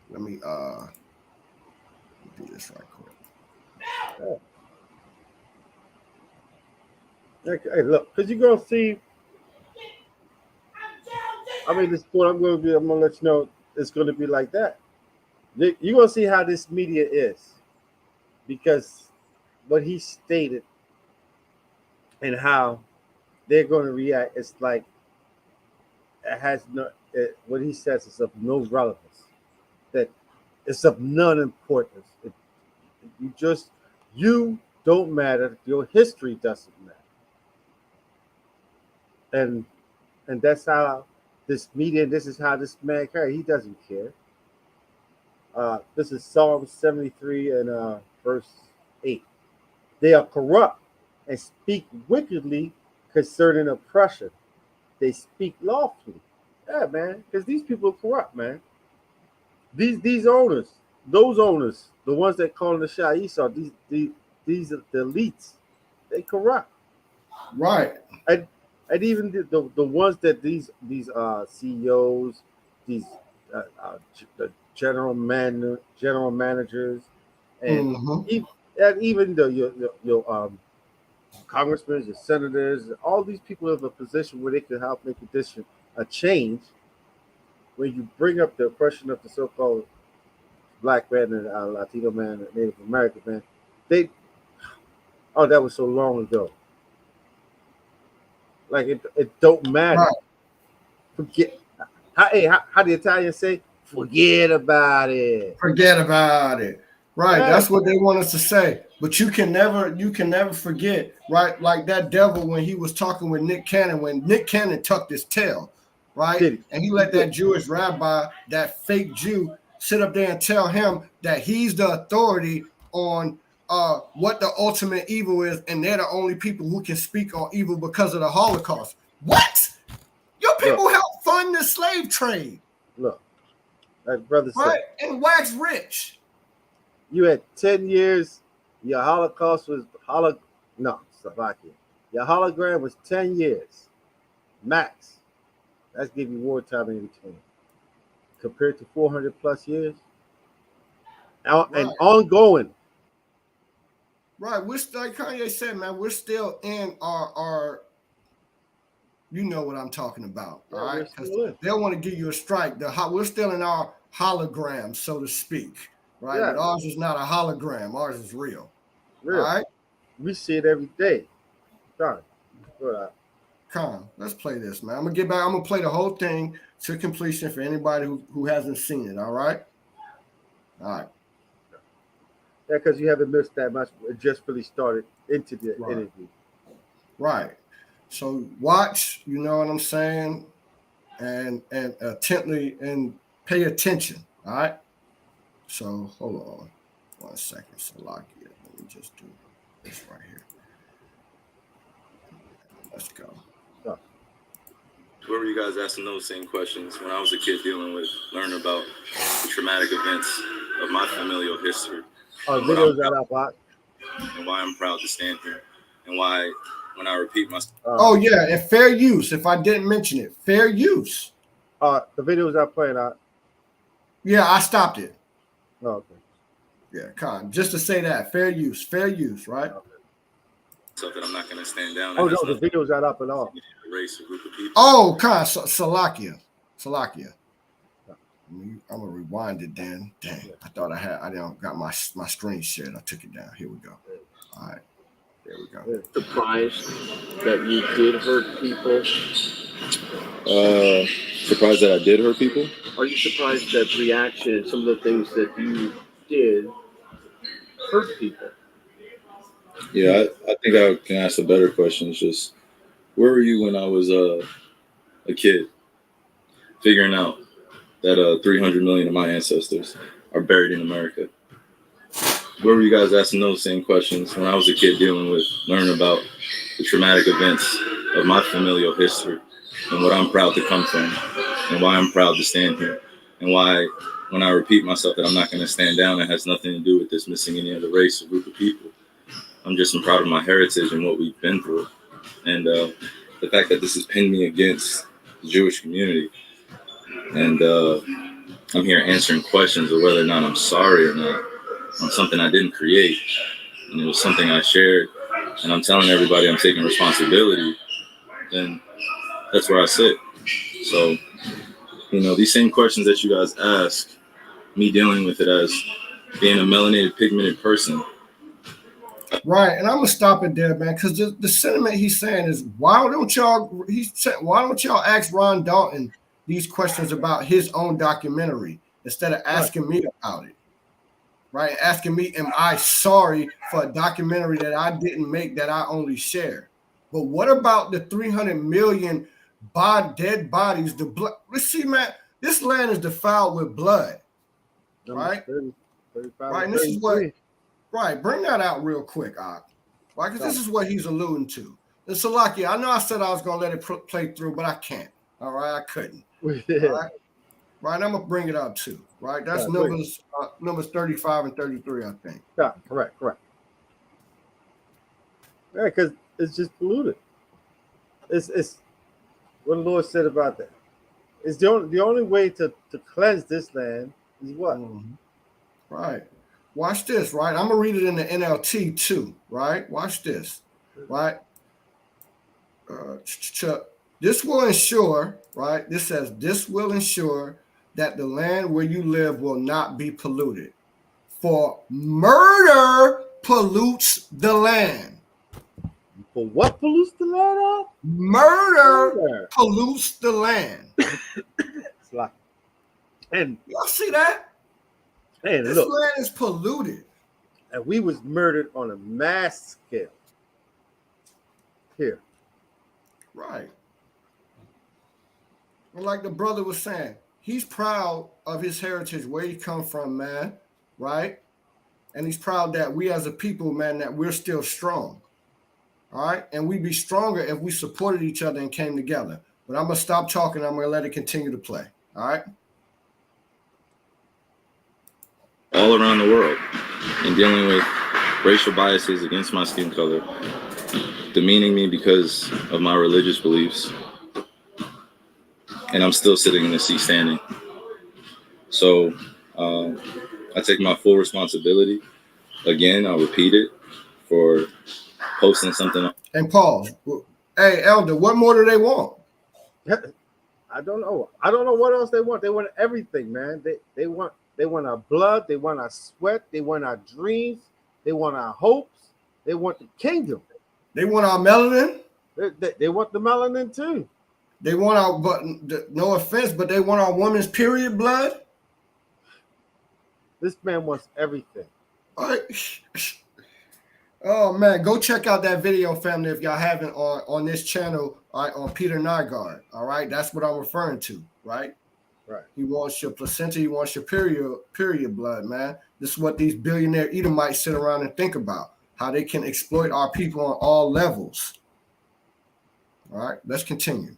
Let me do this right quick. Hey, look, because you're going to see. I mean, this point I'm going to let you know it's going to be like that. You're going to see how this media is, because what he stated and how they're going to react, it's like it has what he says is of no relevance, that it's of none importance. You don't matter. Your history doesn't matter. And that's how this media, this is how this man carries. He doesn't care. This is Psalm 73 and verse 8. They are corrupt and speak wickedly concerning oppression. They speak lawfully. Yeah, man, because these people are corrupt, man. These owners, those owners, the ones that call the Shah Esau, these are the elites. They corrupt. Right. And even the ones that these CEOs, these the general managers, and even your congressmen, your senators, all these people have a position where they can help make a change. When you bring up the oppression of the so-called black man and Latino man, and Native American man, that was so long ago. Like it don't matter. Right. Forget. How the Italians say, forget about it. Forget about it. Right. Yeah. That's what they want us to say. But you can never forget, right? Like that devil when he was talking with Nick Cannon, when Nick Cannon tucked his tail, right? And he let that Jewish rabbi, that fake Jew, sit up there and tell him that he's the authority on what the ultimate evil is, and they're the only people who can speak on evil because of the Holocaust. What? Your people helped fund the slave trade. Look, that brother said, and wax rich. You had 10 years. Your Holocaust was Slovakia. Your hologram was 10 years, max. That's giving you wartime in between. Compared to 400 plus years, and ongoing. Right, we're still, like Kanye said, man, we're still in our you know what I'm talking about, all right? Because they want to give you a strike. We're still in our hologram, so to speak, right? Yeah. But ours is not a hologram. Ours is real. All right? We see it every day. Come on, let's play this, man. I'm going to get back. I'm going to play the whole thing to completion for anybody who hasn't seen it, all right? All right. Yeah, because you haven't missed that much. It just really started into the interview. Right. So watch, you know what I'm saying, and intently and pay attention. All right. So hold on 1 second, Salakia. Let me just do this right here. Let's go. Where were you guys asking those same questions when I was a kid dealing with learning about the traumatic events of my familial history? Videos out of and why I'm proud to stand here, and why when I repeat myself. Oh yeah, and fair use. If I didn't mention it, fair use. The videos I played out. Yeah, I stopped it. Oh, okay. Yeah, Con. Just to say that, fair use, right? Okay. So that I'm not going to stand down. Oh no, the videos not up at all. Race a group of people. Oh, Con, Salakia. I'm gonna rewind it then. Dang, I thought I didn't got my screen shared. I took it down. Here we go. All right, there we go. Surprised that you did hurt people? Surprised that I did hurt people? Are you surprised that reaction and some of the things that you did hurt people? Yeah, I think I can ask a better question. It's just, where were you when I was a kid, figuring out that 300 million of my ancestors are buried in America? Where were you guys asking those same questions when I was a kid dealing with learning about the traumatic events of my familial history and what I'm proud to come from and why I'm proud to stand here and why when I repeat myself that I'm not going to stand down, it has nothing to do with dismissing any other race or group of people. I'm just proud of my heritage and what we've been through. And the fact that this has pinned me against the Jewish community. And I'm here answering questions of whether or not I'm sorry or not on something I didn't create. And it was something I shared. And I'm telling everybody I'm taking responsibility. Then that's where I sit. So, you know, these same questions that you guys ask, me dealing with it as being a melanated, pigmented person. Right, and I'm gonna stop it there, man, because the sentiment he's saying is, why don't y'all ask Ron Dalton these questions about his own documentary instead of asking me about it? Right, asking me, am I sorry for a documentary that I didn't make, that I only share? But what about the 300 million dead bodies? The blood. Let's see, man. This land is defiled with blood. Right, 35, right. And this is what. Right, bring that out real quick, right? Because this is what he's alluding to. And Salakia, I know I said I was gonna let it play through, but I can't. All right, I couldn't. All right, right. I'm gonna bring it up too. Right, that's numbers 35 and 33, I think. Yeah, correct. Yeah, because it's just polluted. It's what the Lord said about that. It's the only way to cleanse this land is what? Mm-hmm. Right. Watch this, right? I'm going to read it in the NLT too, right? Watch this, right? This will ensure, right? This says, this will ensure that the land where you live will not be polluted. For murder pollutes the land. For what pollutes the land? Murder pollutes the land. And y'all see that? Hey, this look, land is polluted. And we was murdered on a mass scale. Here. Right. And like the brother was saying, he's proud of his heritage, where he come from, man. Right? And he's proud that we as a people, man, that we're still strong. All right? And we'd be stronger if we supported each other and came together. But I'm going to stop talking. I'm going to let it continue to play. All right? All around the world, and dealing with racial biases against my skin color, demeaning me because of my religious beliefs, and I'm still sitting in the seat standing. So I take my full responsibility. Again, I'll repeat it, for posting something. And pause. Hey, Elder, what more do they want? I don't know. I don't know what else they want. They want everything, man. They want our blood. They want our sweat. They want our dreams. They want our hopes. They want the kingdom. They want our melanin. They want the melanin too. They want our, but no offense, but they want our woman's period blood. This man wants everything. All right. Oh man, go check out that video, family, if y'all haven't on this channel, all right, on Peter Nygaard. All right, that's what I'm referring to, right? Right. He wants your placenta, he wants your period blood, man. This is what these billionaire Edomites sit around and think about, how they can exploit our people on all levels. All right, let's continue.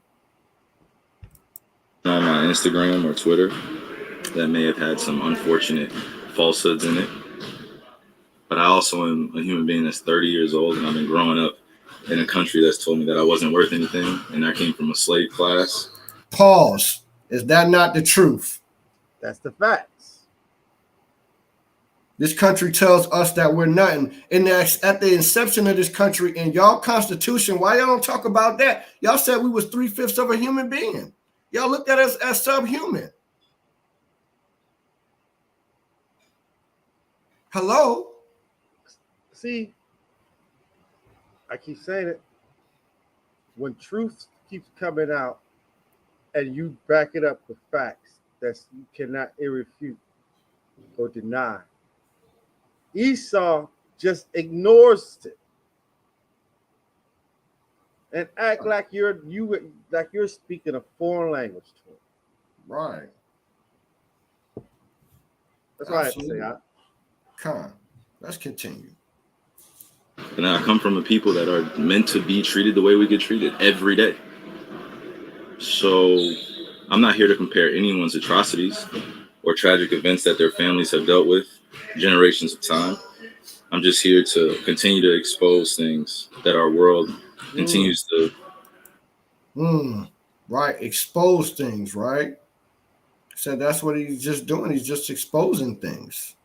On my Instagram or Twitter that may have had some unfortunate falsehoods in it. But I also am a human being that's 30 years old, and I've been growing up in a country that's told me that I wasn't worth anything, and I came from a slave class. Pause. Is that not the truth? That's the facts. This country tells us that we're nothing. At the inception of this country, in y'all constitution, why y'all don't talk about that? Y'all said we was 3/5 of a human being. Y'all looked at us as subhuman. Hello? See, I keep saying it. When truth keeps coming out and you back it up with facts that you cannot irrefute or deny, Esau just ignores it and act like you're speaking a foreign language to him. Right. That's why I have to say, Con. Let's continue. And I come from a people that are meant to be treated the way we get treated every day. So I'm not here to compare anyone's atrocities or tragic events that their families have dealt with generations of time. I'm just here to continue to expose things that our world continues to. Right. Expose things, right? So that's what he's just doing. He's just exposing things.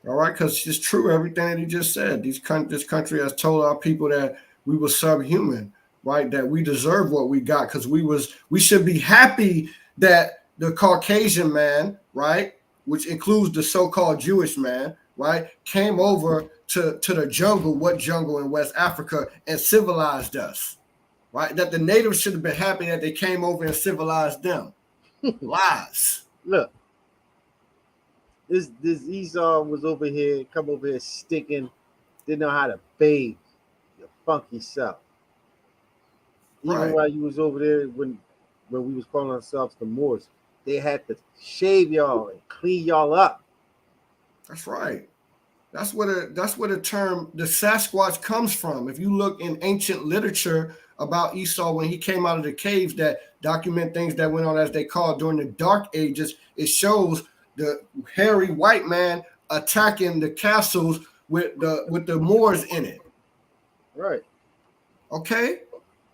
All right, because it's true, everything that he just said. This country has told our people that we were subhuman, right? That we deserve what we got because we should be happy that the Caucasian man, right, which includes the so-called Jewish man, right, came over to the jungle, what jungle in West Africa, and civilized us, right? That the natives should have been happy that they came over and civilized them. Lies. Look. This Esau was over here, come over here sticking, didn't know how to bathe your funky self. Even while you was over there when we was calling ourselves the Moors, they had to shave y'all and clean y'all up. That's right. That's where the term the Sasquatch comes from. If you look in ancient literature about Esau when he came out of the caves that document things that went on, as they call, during the Dark Ages, it shows the hairy white man attacking the castles with the Moors in it. Right. Okay?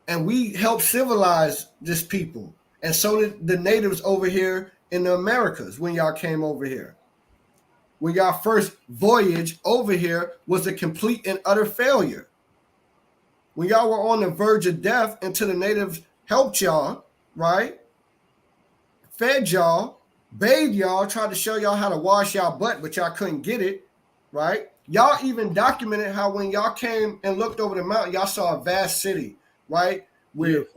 And we helped civilize this people. And so did the natives over here in the Americas when y'all came over here. When y'all first voyage over here was a complete and utter failure. When y'all were on the verge of death until the natives helped y'all, right? Fed y'all, bathed y'all, tried to show y'all how to wash y'all butt, but y'all couldn't get it, right? Y'all even documented how when y'all came and looked over the mountain, y'all saw a vast city, right? With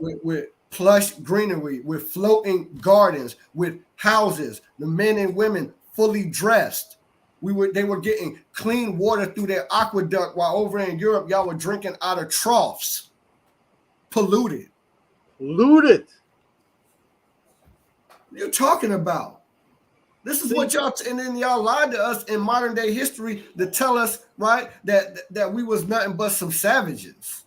plush greenery, with floating gardens, with houses, the men and women fully dressed. They were getting clean water through their aqueduct, while over in Europe, y'all were drinking out of troughs. Polluted. Polluted. What are you talking about? This is what y'all, and then y'all lied to us in modern day history to tell us, right, that we was nothing but some savages.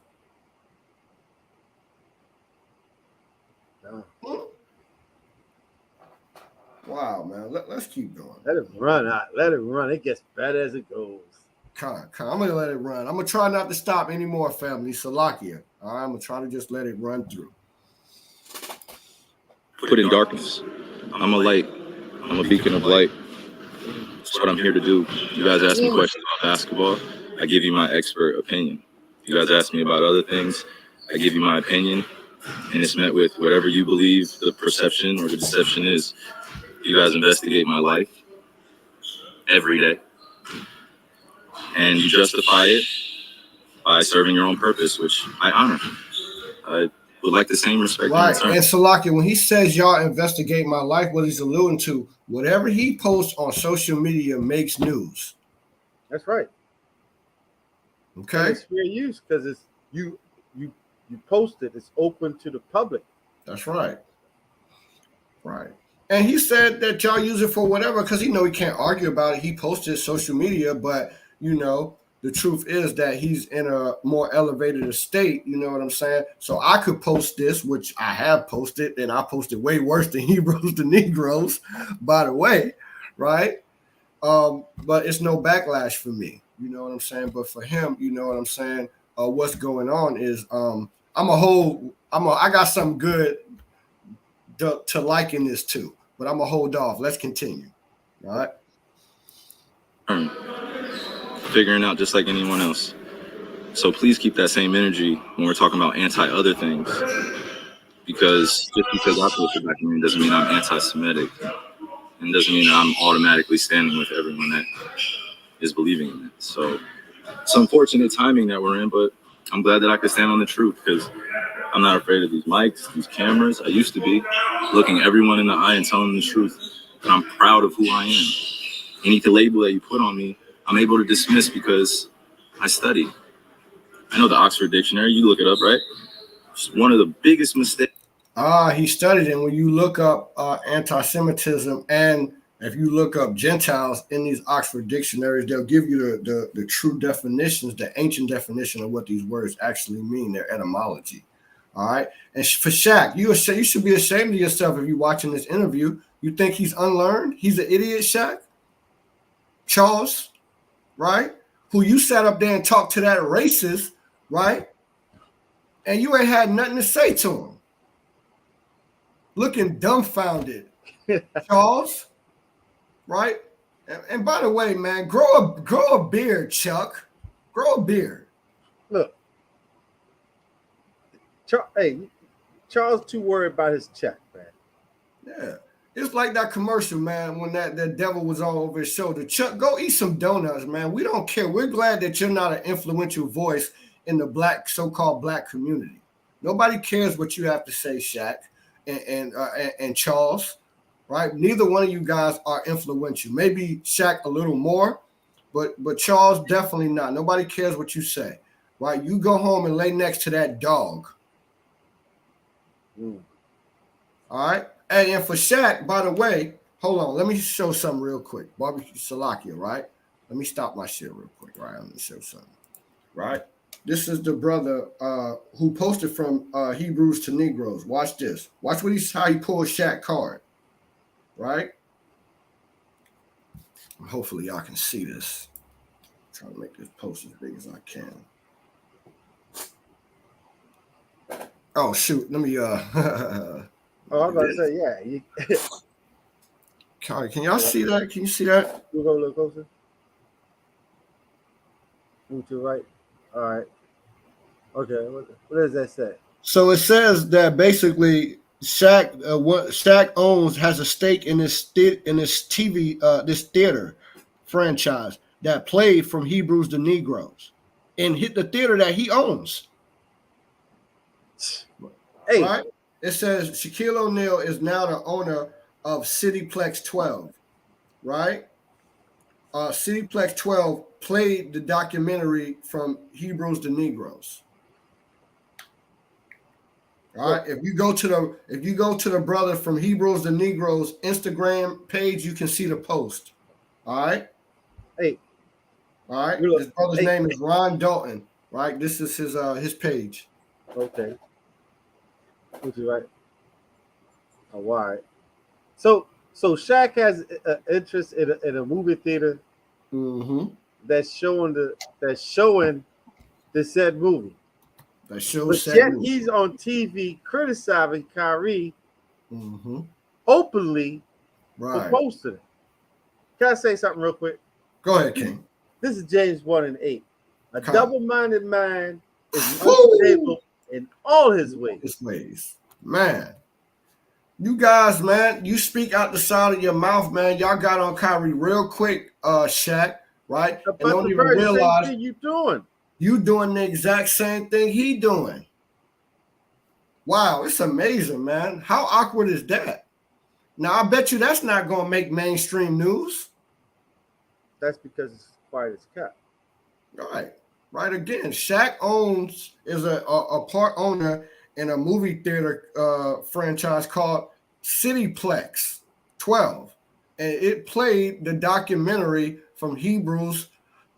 Wow, man. Let's keep going. Let it run out. Let it run. It gets better as it goes. I'm going to let it run. I'm going to try not to stop anymore, family. Salakia. All right, I'm going to try to just let it run through. Put in darkness. I'm a light. I'm a beacon of light. That's what I'm here to do. You guys ask me questions about basketball, I give you my expert opinion. You guys ask me about other things, I give you my opinion, and it's met with whatever you believe the perception or the deception is. You guys investigate my life every day, and you justify it by serving your own purpose, which I honor. I would like the same respect in Right. return. And Salakia, when he says y'all investigate my life, what he's alluding to, whatever he posts on social media makes news. That's right. Okay. And it's fair use because it's you post it. It's open to the public. That's right. Right. And he said that y'all use it for whatever because he can't argue about it. He posted social media, but the truth is that he's in a more elevated estate. You know what I'm saying? So I could post this, which I have posted, and I posted way worse than Hebrews to Negroes, by the way, right? But it's no backlash for me. You know what I'm saying? But for him, you know what I'm saying? What's going on is I got something good to liken this to, but I'm gonna hold off. Let's continue. All right. Figuring out just like anyone else. So please keep that same energy when we're talking about anti-other things, because just because I posted back in doesn't mean I'm anti-Semitic, and doesn't mean that I'm automatically standing with everyone that is believing in it. So it's unfortunate timing that we're in, but I'm glad that I could stand on the truth because I'm not afraid of these mics, these cameras. I used to be looking everyone in the eye and telling them the truth, and I'm proud of who I am. Any label that you put on me, I'm able to dismiss because I study. I know the Oxford Dictionary. You look it up, right? It's one of the biggest mistakes. He studied it. When you look up anti-Semitism and if you look up Gentiles in these Oxford dictionaries, they'll give you the true definitions, the ancient definition of what these words actually mean, their etymology. All right. And for Shaq, you should be ashamed of yourself if you're watching this interview. You think he's unlearned? He's an idiot, Shaq? Charles, right? Who you sat up there and talked to that racist, right? And you ain't had nothing to say to him. Looking dumbfounded. Charles, right? And by the way, man, grow a beard, Chuck. Grow a beard. Look. Charles too worried about his check, man. Yeah. It's like that commercial, man, when that devil was all over his shoulder. Chuck, go eat some donuts, man. We don't care. We're glad that you're not an influential voice in the so-called black community. Nobody cares what you have to say, Shaq and Charles, right? Neither one of you guys are influential. Maybe Shaq a little more, but Charles definitely not. Nobody cares what you say, right? You go home and lay next to that dog. All right? And for Shaq, by the way, hold on. Let me show something real quick. Barbecue Salakia, right? Let me stop my shit real quick, right? Let me show something, right? This is the brother who posted from Hebrews to Negroes. Watch this. Watch how he pulls Shaq card, right? Hopefully y'all can see this. I'm trying to make this post as big as I can. Oh shoot! Let me. Oh, I'm about to say, yeah. Can y'all see that? Can you see that? You go a little closer. Move to the right. All right. Okay. What does that say? So it says that basically Shaq, what Shaq owns, has a stake in this TV, this theater franchise that played from Hebrews to Negroes, and hit the theater that he owns. Hey. Right? It says Shaquille O'Neal is now the owner of Cityplex 12, right? Cityplex 12 played the documentary from Hebrews to Negroes. All right. If you go to the brother from Hebrews to Negroes Instagram page, you can see the post. All right. Hey. All right. His brother's name is Ron Dalton. Right. This is his page. Okay. Which is right. Oh, all right. So Shaq has an interest in a movie theater that's showing the said movie. That shows. But yet he's on TV criticizing Kyrie openly for posting it. Can I say something real quick? Go ahead, King. This is James 1:8. A double-minded mind is unstable in all his ways. Man. You guys, man, you speak out the side of your mouth, man. Y'all got on Kyrie real quick, Shaq, right? But and don't even realize same thing you doing the exact same thing he doing. Wow, it's amazing, man. How awkward is that? Now, I bet you that's not going to make mainstream news. That's because it's quiet as kept. Right. Right again. Shaq is a part owner in a movie theater franchise called Cityplex 12. And it played the documentary From Hebrews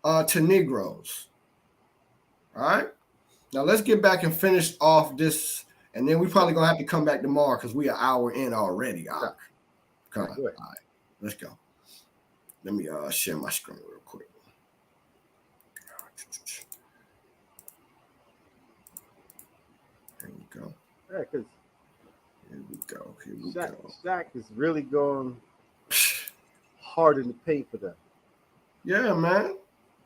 to Negroes. All right. Now let's get back and finish off this. And then we probably going to have to come back tomorrow because we are an hour in already. Come on. All right. Let's go. Let me share my screen real quick. Here we go. Yeah, because Here we go. Shaq is really going hard in the paint for them. Yeah, man.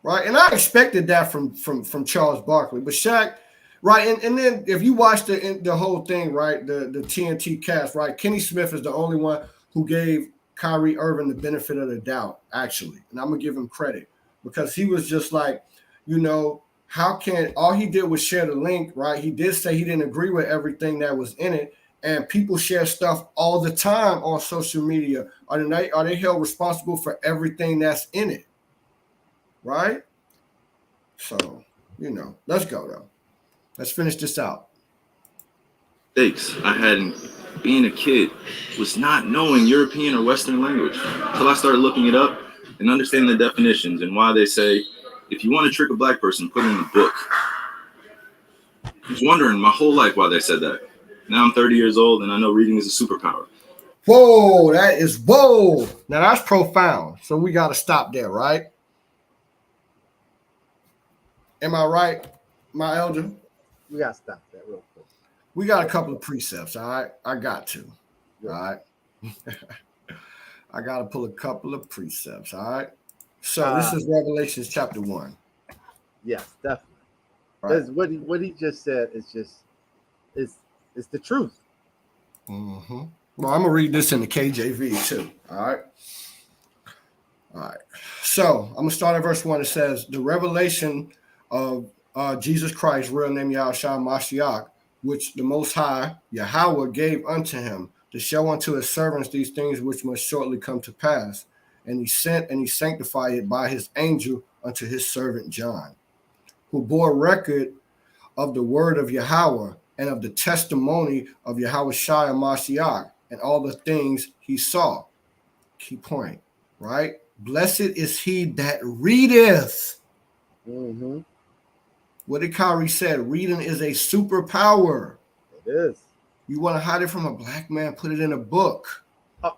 Right. And I expected that from Charles Barkley. But Shaq, right, and then if you watch the whole thing, right, the TNT cast, right, Kenny Smith is the only one who gave Kyrie Irving the benefit of the doubt, actually. And I'm going to give him credit because he was just like, how can all he did was share the link, right? He did say he didn't agree with everything that was in it. And people share stuff all the time on social media. Are they held responsible for everything that's in it? Right? So, let's go, though. Let's finish this out. Mistakes I had in being a kid was not knowing European or Western language until I started looking it up and understanding the definitions and why they say, if you want to trick a black person, put it in the book. I was wondering my whole life why they said that. Now I'm 30 years old and I know reading is a superpower. Whoa, Now that's profound. So we got to stop there, right? Am I right, my elder? We got to stop that real quick. We got a couple of precepts, all right? I got to, all right? I got to pull a couple of precepts, all right? So this is Revelations chapter 1. Yes, definitely. Right. What he just said is it's the truth. Mm-hmm. Well, I'm going to read this in the KJV too, all right? All right. So I'm going to start at verse 1. It says, the revelation of Jesus Christ, real name Yahushua Mashiach, which the Most High, Yahweh, gave unto him to show unto his servants these things which must shortly come to pass. And he sent and he sanctified it by his angel unto his servant John, who bore record of the word of Yahweh and of the testimony of Yahushua Mashiach and all the things he saw. Key point, right? Blessed is he that readeth. Mm-hmm. What did Kyrie said? Reading is a superpower. It is. You want to hide it from a black man? Put it in a book. Oh,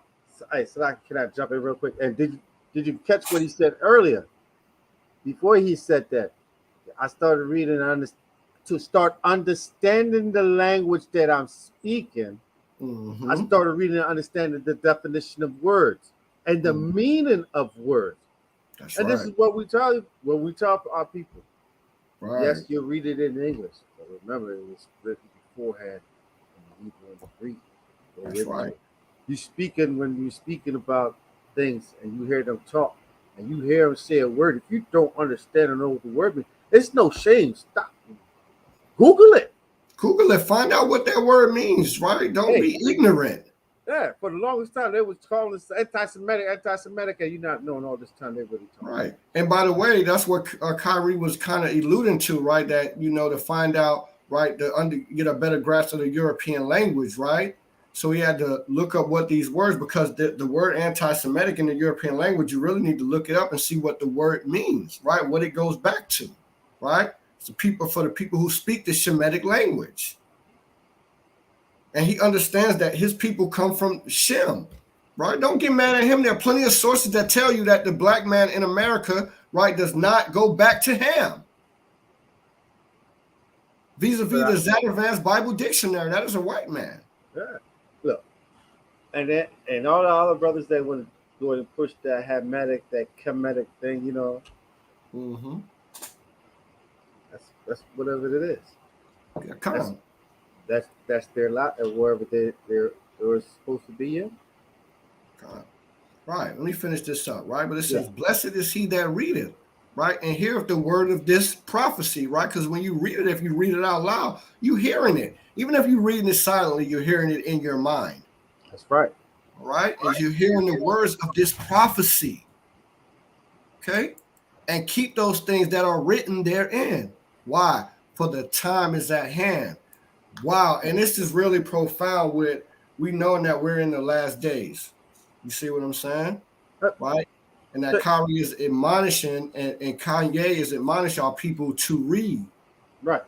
can I jump in real quick? And did you catch what he said earlier? Before he said that, I started reading to start understanding the language that I'm speaking. Mm-hmm. I started reading and understanding the definition of words and the meaning of words. That's and right. This is what we tell when we talk to our people. Right. Yes, you read it in English, but remember it was written beforehand in Hebrew and Greek. That's right. When you're speaking about things and you hear them talk and you hear them say a word, if you don't understand or know what the word means, it's no shame. Stop. Google it. Find out what that word means, right? Don't be ignorant. Yeah, for the longest time, they was calling this anti-Semitic, and you not knowing all this time they really talking. Right. And by the way, that's what Kyrie was kind of alluding to, right? That, to find out, right, get a better grasp of the European language, right? So he had to look up what these words, because the word anti-Semitic in the European language, you really need to look it up and see what the word means, right? What it goes back to, right? It's for the people who speak the Shemitic language. And he understands that his people come from Shem, right? Don't get mad at him. There are plenty of sources that tell you that the black man in America, right, does not go back to Ham. Vis-a-vis the Zattervan's Bible Dictionary, that is a white man. Yeah. Look, and all the other brothers that want to go ahead and push that Hamitic, that Kemetic thing, Mm-hmm. That's whatever it is. Yeah, come on. That's their lot, or wherever they're supposed to be in. Right. Let me finish this up, right? But it says, blessed is he that readeth, right? And hear the word of this prophecy, right? Because when you read it, if you read it out loud, you're hearing it. Even if you're reading it silently, you're hearing it in your mind. That's right. All right. And you're hearing the words of this prophecy. Okay. And keep those things that are written therein. Why? For the time is at hand. Wow. And this is really profound with we knowing that we're in the last days. You see what I'm saying? Right? And that Kyrie is admonishing and Kanye is admonishing our people to read. Right.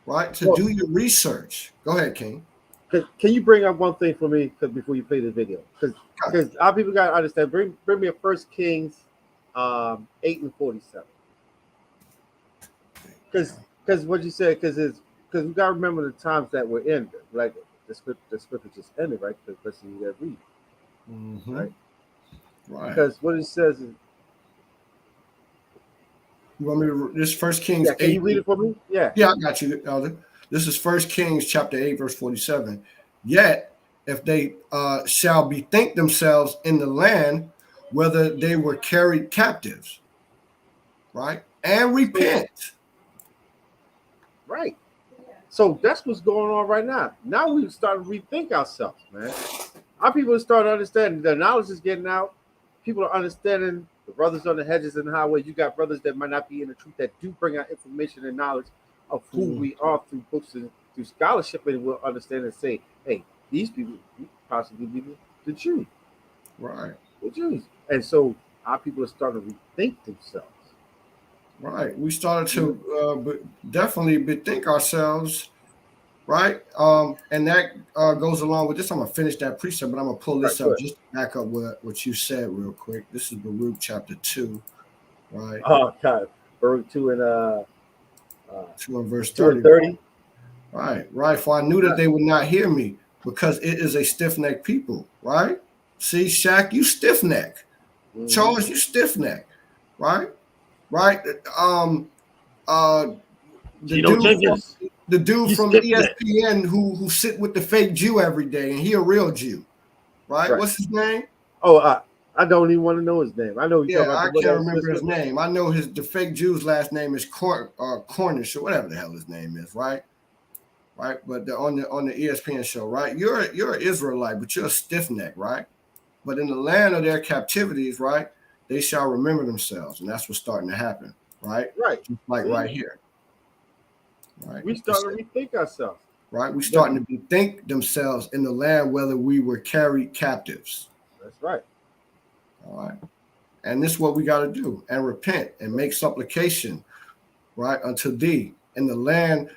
Right? To do your research. Go ahead, King. Can you bring up one thing for me before you play the video? Because our people got to understand. Bring me a 1 Kings 8:47. Because what you said, because we got to remember the times that we're in. Like the scripture just ended, right? Because listen, you got to read. Mm-hmm. Right. Because what it says is. You want me to this 1 Kings 8? Can you read it for me? Yeah. Yeah, I got you, Elder. This is 1 Kings chapter 8, verse 47. Yet, if they shall bethink themselves in the land, whether they were carried captives, right? And repent. Right. So that's what's going on right now. Now we start to rethink ourselves, man. Our people are starting to understand the knowledge is getting out. People are understanding the brothers on the hedges and the highways. You got brothers that might not be in the truth that do bring out information and knowledge of who we are through books and through scholarship, and will understand and say, hey, these people possibly be the Jews. Right. The Jews. And so our people are starting to rethink themselves. Right. We started to definitely bethink ourselves. Right. And that goes along with this. I'm going to finish that precept, but I'm going to pull this up just to back up what you said real quick. This is Baruch chapter 2. Right. Oh, God. Baruch 2 and 2 and verse 30. 30. Right. For I knew that they would not hear me because it is a stiff-necked people. Right. See, Shaq, you stiff-neck. Mm-hmm. Charles, you stiff-neck. Right. The dude from ESPN who sit with the fake Jew every day, and he a real Jew, right? What's his name? Oh, I don't even want to know his name. I know. I can't remember his name. I know the fake Jew's last name is Cornish or whatever the hell his name is, right? But on the ESPN show, right? You're an Israelite, but you're a stiff neck, right? But in the land of their captivities, right, they shall remember themselves, and that's what's starting to happen, right? Right. Just like right here. Right. We starting to rethink ourselves. Right. We're starting to bethink themselves in the land whether we were carried captives. That's right. All right. And this is what we got to do and repent and make supplication, right, unto thee in the land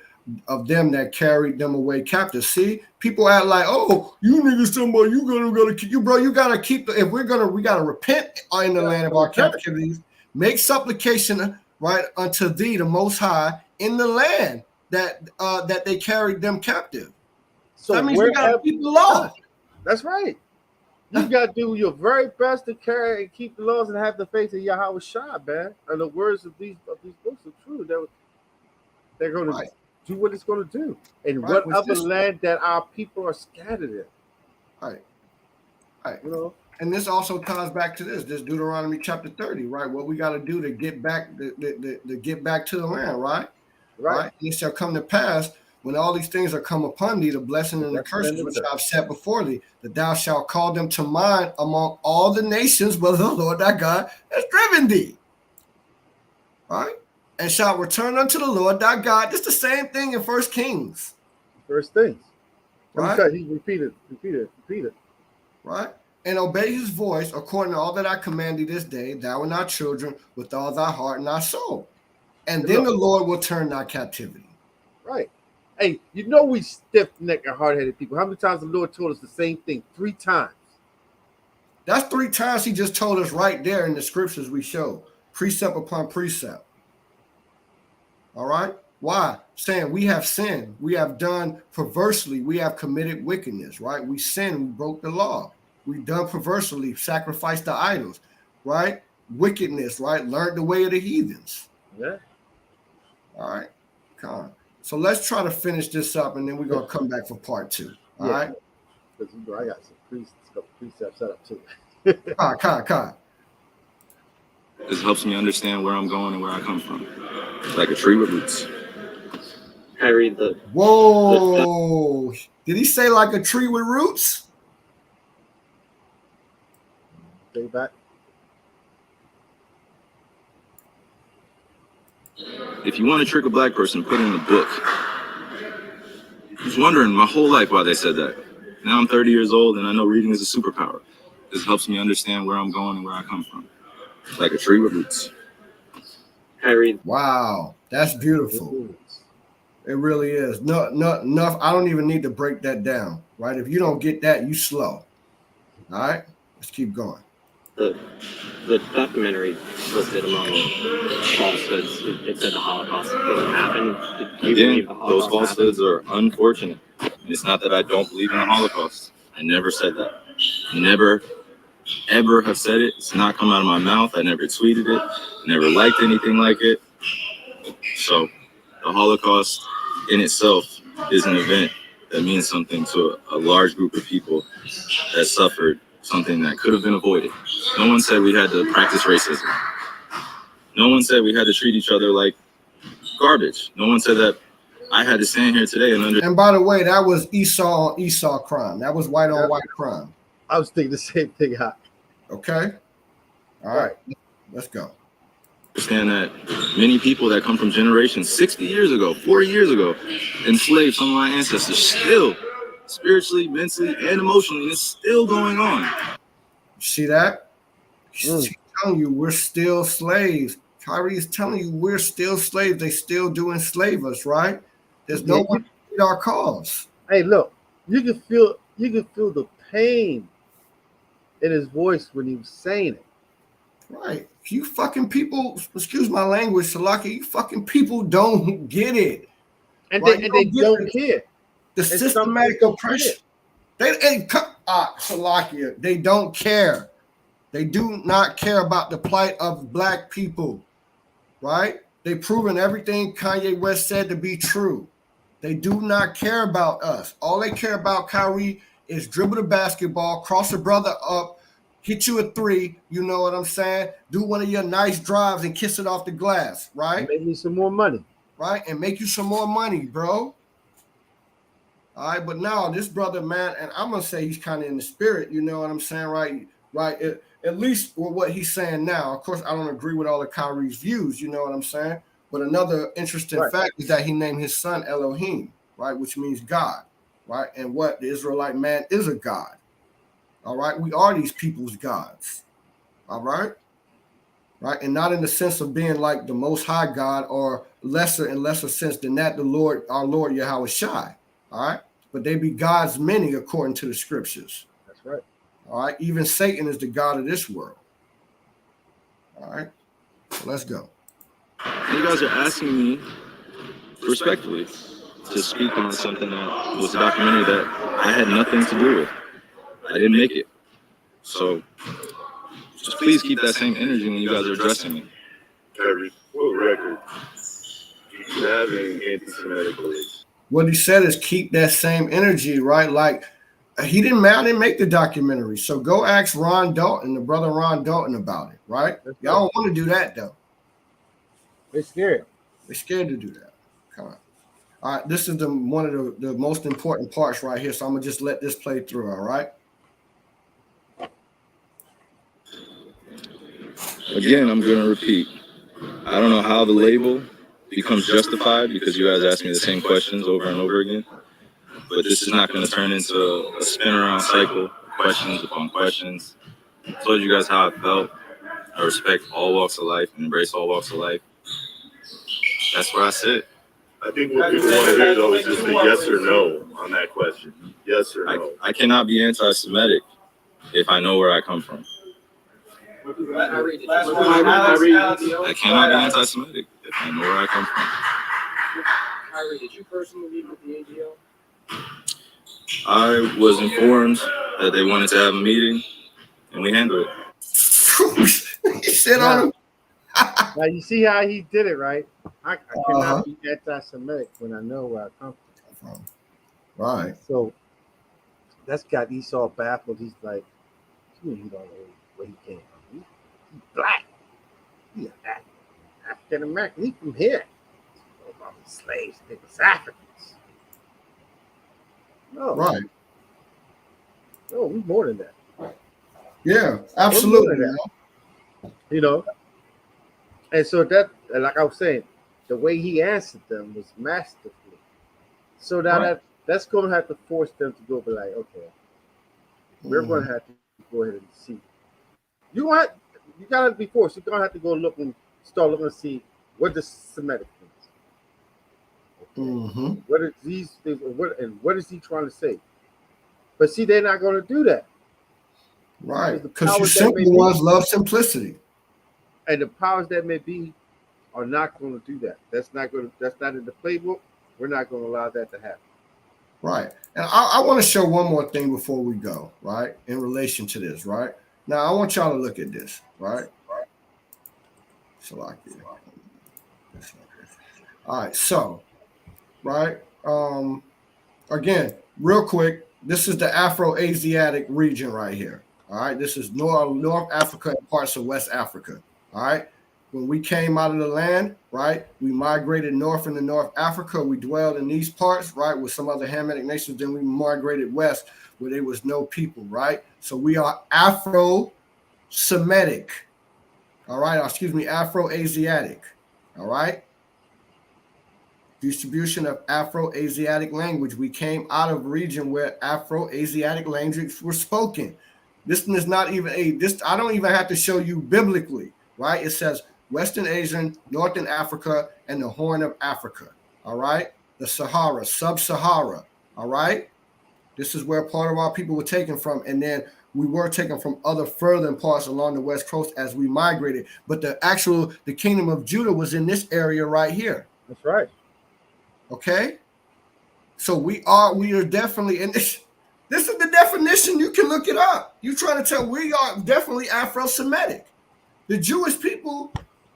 of them that carried them away captive. See, people act like, oh, you niggas talking about you gotta keep you, bro. You gotta keep we gotta repent in the land of our captivities, make supplication, right, unto thee, the Most High, in the land that they carried them captive. So that means we gotta keep the law. That's right. You gotta do your very best to carry and keep the laws and have the faith of Yahweh Shai, man. And the words of these books are true. They're going to do what it's going to do. And what other land that our people are scattered in. Right. You know. And this also ties back to this Deuteronomy chapter 30, right? What we got to do to get back to get back to the land, right? Right. And it shall come to pass when all these things are come upon thee, the blessing and the curses which I have set before thee, that thou shalt call them to mind among all the nations, whether the Lord thy God has driven thee. Right? And shalt return unto the Lord thy God. It's the same thing in 1 Kings. First things. Right? He repeated. Right? And obey his voice according to all that I command thee this day, thou and thy children, with all thy heart and thy soul. And then the Lord will turn thy captivity. Right. Hey, you know we stiff-necked and hard-headed people. How many times the Lord told us the same thing? 3 times. That's 3 times he just told us right there in the scriptures we show. Precept upon precept. All right? Why? Saying we have sinned. We have done perversely. We have committed wickedness, right? We sinned. We broke the law. We done perversely, sacrificed the idols, right? Wickedness, right? Learned the way of the heathens. Yeah. All right. Come on. So let's try to finish this up, and then we're going to come back for part 2. All right? Because I got some precepts set up too. Kai. This helps me understand where I'm going and where I come from. Like a tree with roots. Kyrie, Whoa! Did he say like a tree with roots? Stay back. If you want to trick a black person, put it in a book. I was wondering my whole life why they said that. Now I'm 30 years old and I know reading is a superpower. This helps me understand where I'm going and where I come from. Like a tree with roots. Kyrie. Wow, that's beautiful. It really is. No, enough. I don't even need to break that down, right? If you don't get that, you slow. All right, let's keep going. The documentary listed among falsehoods. It said the Holocaust didn't happen. Again, those falsehoods are unfortunate. It's not that I don't believe in the Holocaust. I never said that. Never, ever have said it. It's not come out of my mouth. I never tweeted it. Never liked anything like it. So the Holocaust in itself is an event that means something to a large group of people that suffered something that could have been avoided. No one said we had to practice racism. No one said we had to treat each other like garbage. No one said that I had to stand here today and And by the way, that was Esau on Esau crime. That was white on white crime. I was thinking the same thing. Okay. All right. Let's go. Understand that many people that come from generations 60 years ago, 40 years ago, enslaved some of my ancestors still spiritually, mentally, and emotionally. It's still going on. See that? He's telling you we're still slaves. Kyrie is telling you we're still slaves. They still do enslave us, right? There's no one to lead our cause. Hey, look, you can feel the pain in his voice when he was saying it. Right. You fucking people, excuse my language, Salaki, you fucking people don't get it. And right? they don't care. The systematic oppression. Salakia, they don't care. They do not care about the plight of black people, right? They've proven everything Kanye West said to be true. They do not care about us. All they care about, Kyrie, is dribble the basketball, cross a brother up, hit you a three, you know what I'm saying? Do one of your nice drives and kiss it off the glass, right? Make me some more money. Right? And make you some more money, bro. All right, but now this brother, man, and I'm going to say he's kind of in the spirit, you know what I'm saying, right? Right, at least with what he's saying now. Of course, I don't agree with all of Kyrie's views, you know what I'm saying? But another interesting fact is that he named his son Elohim, right, which means God, right? And what the Israelite man is a God, all right? We are these people's gods, all right? Right, and not in the sense of being like the Most High God or lesser in lesser sense than that, the Lord, our Lord Yahweh Shai, all right? But they be gods many according to the scriptures. That's right. All right. Even Satan is the God of this world. All right. So let's go. You guys are asking me respectfully to speak on something that was a documentary that I had nothing to do with. I didn't make it. So just please keep that same energy when you guys are addressing me. Kyrie, for the record, do you have any anti-Semitic beliefs? What he said is keep that same energy, right? Like I didn't make the documentary. So go ask Ron Dalton, the brother Ron Dalton, about it, right? Y'all don't want to do that though. They're scared. They're scared to do that. Come on. All right, this is one of the most important parts right here. So I'm gonna just let this play through, all right? Again, I'm gonna repeat. I don't know how the label becomes justified because you guys ask me the same questions over and over again. But this is not going to turn into a spin around cycle, questions upon questions. I told you guys how I felt. I respect all walks of life and embrace all walks of life. That's where I sit. I think what people want to hear, though, is just a yes or no on that question. Yes or no. I cannot be anti-Semitic if I know where I come from. I cannot be anti-Semitic if I know where I come from. Kyrie, did you personally meet with the ADL? I was informed that they wanted to have a meeting, and we handled it. He said on him. Now you see how he did it, right? I cannot be anti-Semitic when I know where I come from. Right. So that's got Esau baffled. He's like, you don't know where he came from. He's black. He African American. He from here. Oh, about the slaves. They was Africans. No. Right. No, we more than that. Yeah, absolutely. You know. And so that, like I was saying, the way he answered them was masterfully. So now that's going to have to force them to go be like, okay, we're going to have to go ahead and see. You got to be forced. You're going to have to go look and start looking to see what the Semitic means. Okay. What are these things? What is he trying to say? But see, they're not going to do that. Right. Because you simple ones love simplicity. And the powers that may be are not going to do that. That's not in the playbook. We're not going to allow that to happen. Right. And I want to show one more thing before we go, right? In relation to this, right? Now I want y'all to look at this, right? All right, so right. Again, real quick, this is the Afro-Asiatic region right here. All right, this is North Africa and parts of West Africa. All right. When we came out of the land, right, we migrated north into North Africa. We dwelled in these parts, right, with some other Hamitic nations. Then we migrated west where there was no people, right? So we are Afro-Semitic, all right? Excuse me, Afro-Asiatic, all right? Distribution of Afro-Asiatic language. We came out of a region where Afro-Asiatic language were spoken. This is not even I don't even have to show you biblically, right? It says Western Asian, Northern Africa, and the Horn of Africa, all right? The Sahara, Sub-Sahara, all right? This is where part of our people were taken from, and then we were taken from other further parts along the West Coast as we migrated. But the kingdom of Judah was in this area right here. That's right. Okay? So we are definitely in this. This is the definition. You can look it up. You're trying to tell we are definitely Afro-Semitic. The Jewish people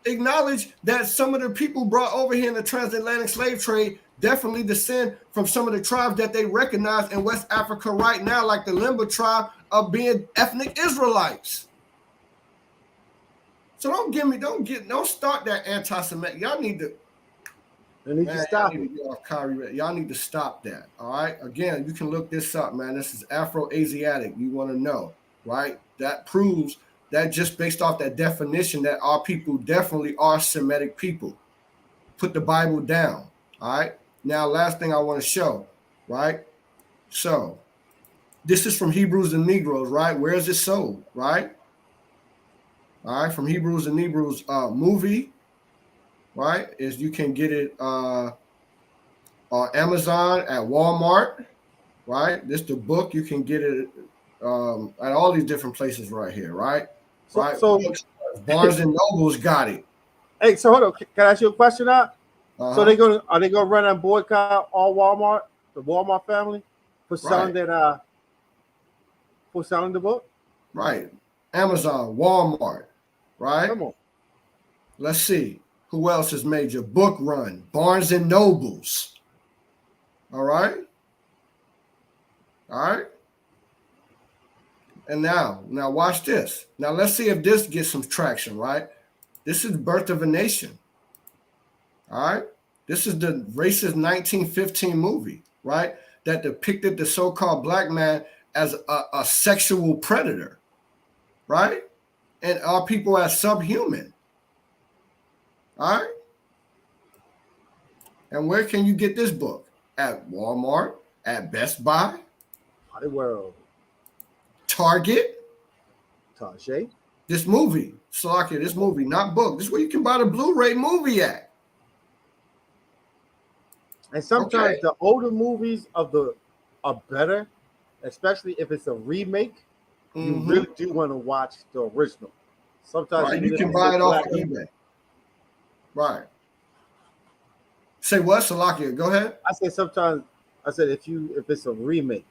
acknowledge that some of the people brought over here in the transatlantic slave trade definitely descend from some of the tribes that they recognize in West Africa right now, like the Limba tribe, of being ethnic Israelites. So don't start that anti-Semitic. Y'all need to stop it. Y'all need to stop that. All right. Again, you can look this up, man. This is Afro-Asiatic. You want to know, right? That proves that just based off that definition that our people definitely are Semitic people. Put the Bible down. All right. Now, last thing I want to show, right? So this is from Hebrews and Negroes, right? Where is it sold, right? All right. From Hebrews and Negroes movie, right? Is you can get it on Amazon, at Walmart, right? This the book. You can get it at all these different places right here, right? So Barnes and Noble's got it. Hey, so hold on. Can I ask you a question now? So are they gonna run and boycott all Walmart, the Walmart family, for selling for selling the book? Right. Amazon, Walmart, right? Come on. Let's see. Who else has made your book run? Barnes and Nobles. All right. All right. And now watch this. Now let's see if this gets some traction, right? This is Birth of a Nation. All right. This is the racist 1915 movie, right? That depicted the so-called black man as a sexual predator, right? And our people as subhuman. All right. And where can you get this book? At Walmart, at Best Buy, World, Target. This movie, Salakia, this movie, not book. This is where you can buy the Blu-ray movie at. And sometimes the older movies are better, especially if it's a remake. You really do want to watch the original. Sometimes you can buy it off of eBay. Right. Say what, Salakia? Go ahead. I said if it's a remake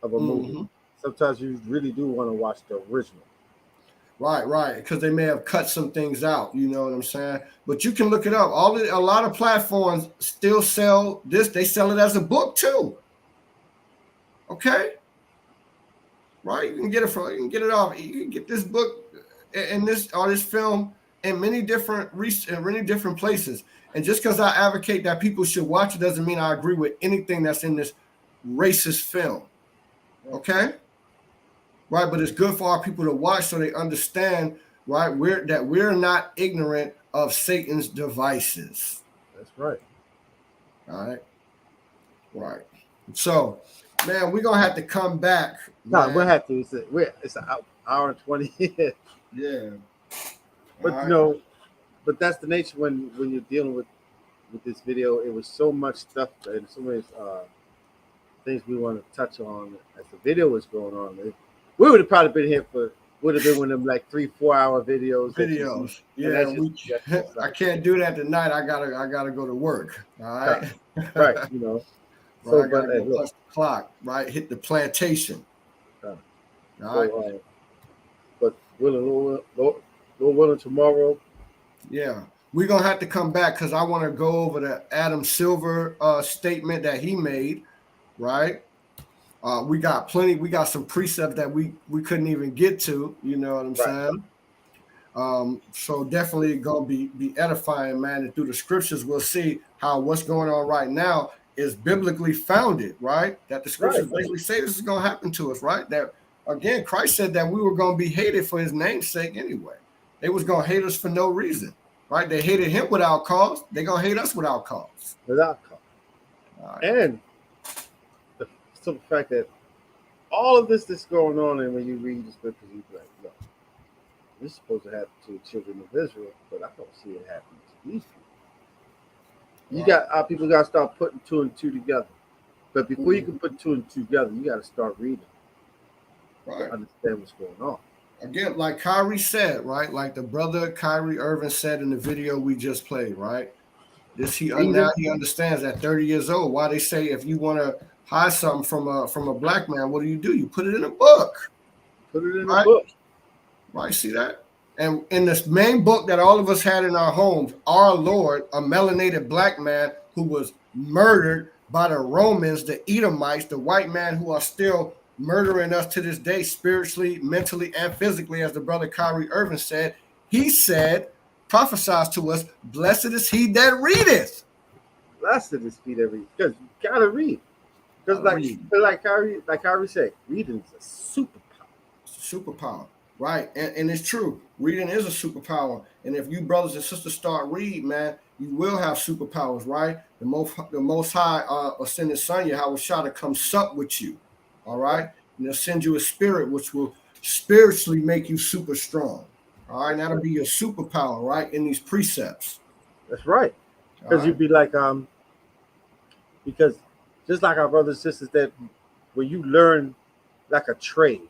of a movie, sometimes you really do want to watch the original. Right, because they may have cut some things out, you know what I'm saying? But you can look it up. A lot of platforms still sell this. They sell it as a book too. Okay? Right? You can get it off. You can get this book and this film in many different places. And just because I advocate that people should watch it doesn't mean I agree with anything that's in this racist film. Okay? Right, but it's good for our people to watch so they understand, right, we're not ignorant of Satan's devices. That's right. All right. Right. So, man, we're gonna have to come back. No, man. we'll have to. It's an hour and 20. Yeah. But All right. you know, but that's the nature when you're dealing with this video. It was so much stuff and so many things we want to touch on as the video was going on. We would have probably been here would have been one of them like 3-4 hour videos. Yeah, I can't do that tonight. I gotta go to work. All right. Right. You know. So I gotta go punch the clock. Right. Hit the plantation. All right. But Lord willing, tomorrow. Yeah. We're gonna have to come back because I want to go over the Adam Silver statement that he made. Right. We got some precepts that we couldn't even get to, you know what I'm saying? So definitely gonna be edifying, man. And through the scriptures, we'll see how what's going on right now is biblically founded, right? That the scriptures basically say this is gonna happen to us, right? That again, Christ said that we were gonna be hated for his name's sake anyway. They was gonna hate us for no reason, right? They hated him without cause, they're gonna hate us without cause. Without cause. And the fact that all of this that's going on, and when you read the scriptures, you be like, no, this is supposed to happen to the children of Israel, but I don't see it happening to these people. You got our people got to start putting 2 and 2 together. But before you can put 2 and 2 together, you got to start reading to understand what's going on. Again, like Kyrie said, right? Like the brother Kyrie Irving said in the video we just played, right? Now he understands at 30 years old why they say if you want to hide something from a black man, what do? You put it in a book. Put it in a book. Right, see that? And in this main book that all of us had in our homes, our Lord, a melanated black man who was murdered by the Romans, the Edomites, the white man who are still murdering us to this day, spiritually, mentally, and physically, as the brother Kyrie Irving said. He said, prophesies to us, blessed is he that readeth. Blessed is he that readeth. Because you gotta read. Because like Kyrie said, reading is a superpower. Right. And it's true. Reading is a superpower. And if you brothers and sisters start reading, man, you will have superpowers, right? The most high ascended son, Yahweh Shah, to come sup with you. All right. And they'll send you a spirit which will spiritually make you super strong. All right. And that'll be your superpower, right? In these precepts. That's right. Because you'd be like, because just like our brothers and sisters, that when you learn like a trade,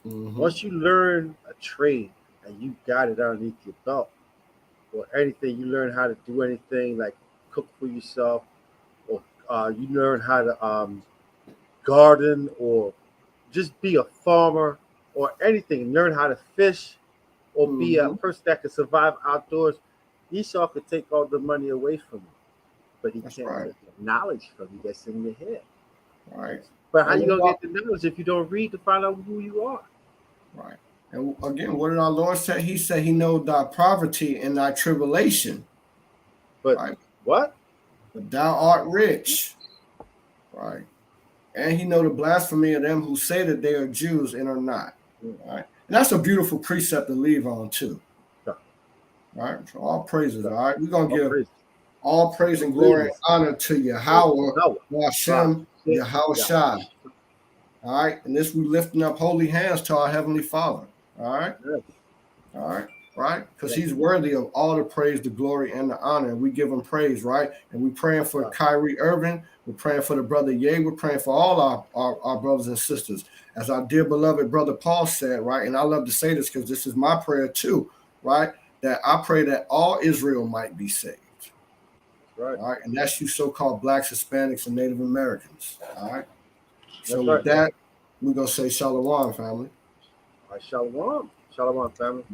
once you learn a trade and you got it underneath your belt, or anything, you learn how to do anything like cook for yourself, or you learn how to garden, or just be a farmer, or anything, learn how to fish, or be a person that can survive outdoors. Esau could take all the money away from you, but he can't take the knowledge from you that's in your head. Right. But how you gonna get the knowledge if you don't read to find out who you are? Right. And again, what did our Lord say? He said he knows thy poverty and thy tribulation. But what? But thou art rich. Right. And he know the blasphemy of them who say that they are Jews and are not. Right. And that's a beautiful precept to leave on too. All right. So all praises. All right. We're gonna give all praise and glory and honor to Yahweh, Hashem, Yahweh Shai. All right. And this we lifting up holy hands to our Heavenly Father. All right. All right. Right. Because he's worthy of all the praise, the glory, and the honor. And we give him praise. Right. And we're praying for Kyrie Irving. We're praying for the brother Ye. We're praying for all our brothers and sisters. As our dear beloved brother Paul said, right. And I love to say this because this is my prayer too. Right. That I pray that all Israel might be saved. Right. All right. And that's you so-called blacks, Hispanics, and Native Americans. All right. So with that, we're going to say Shalom, family. All right, Shalom. Shalom, family.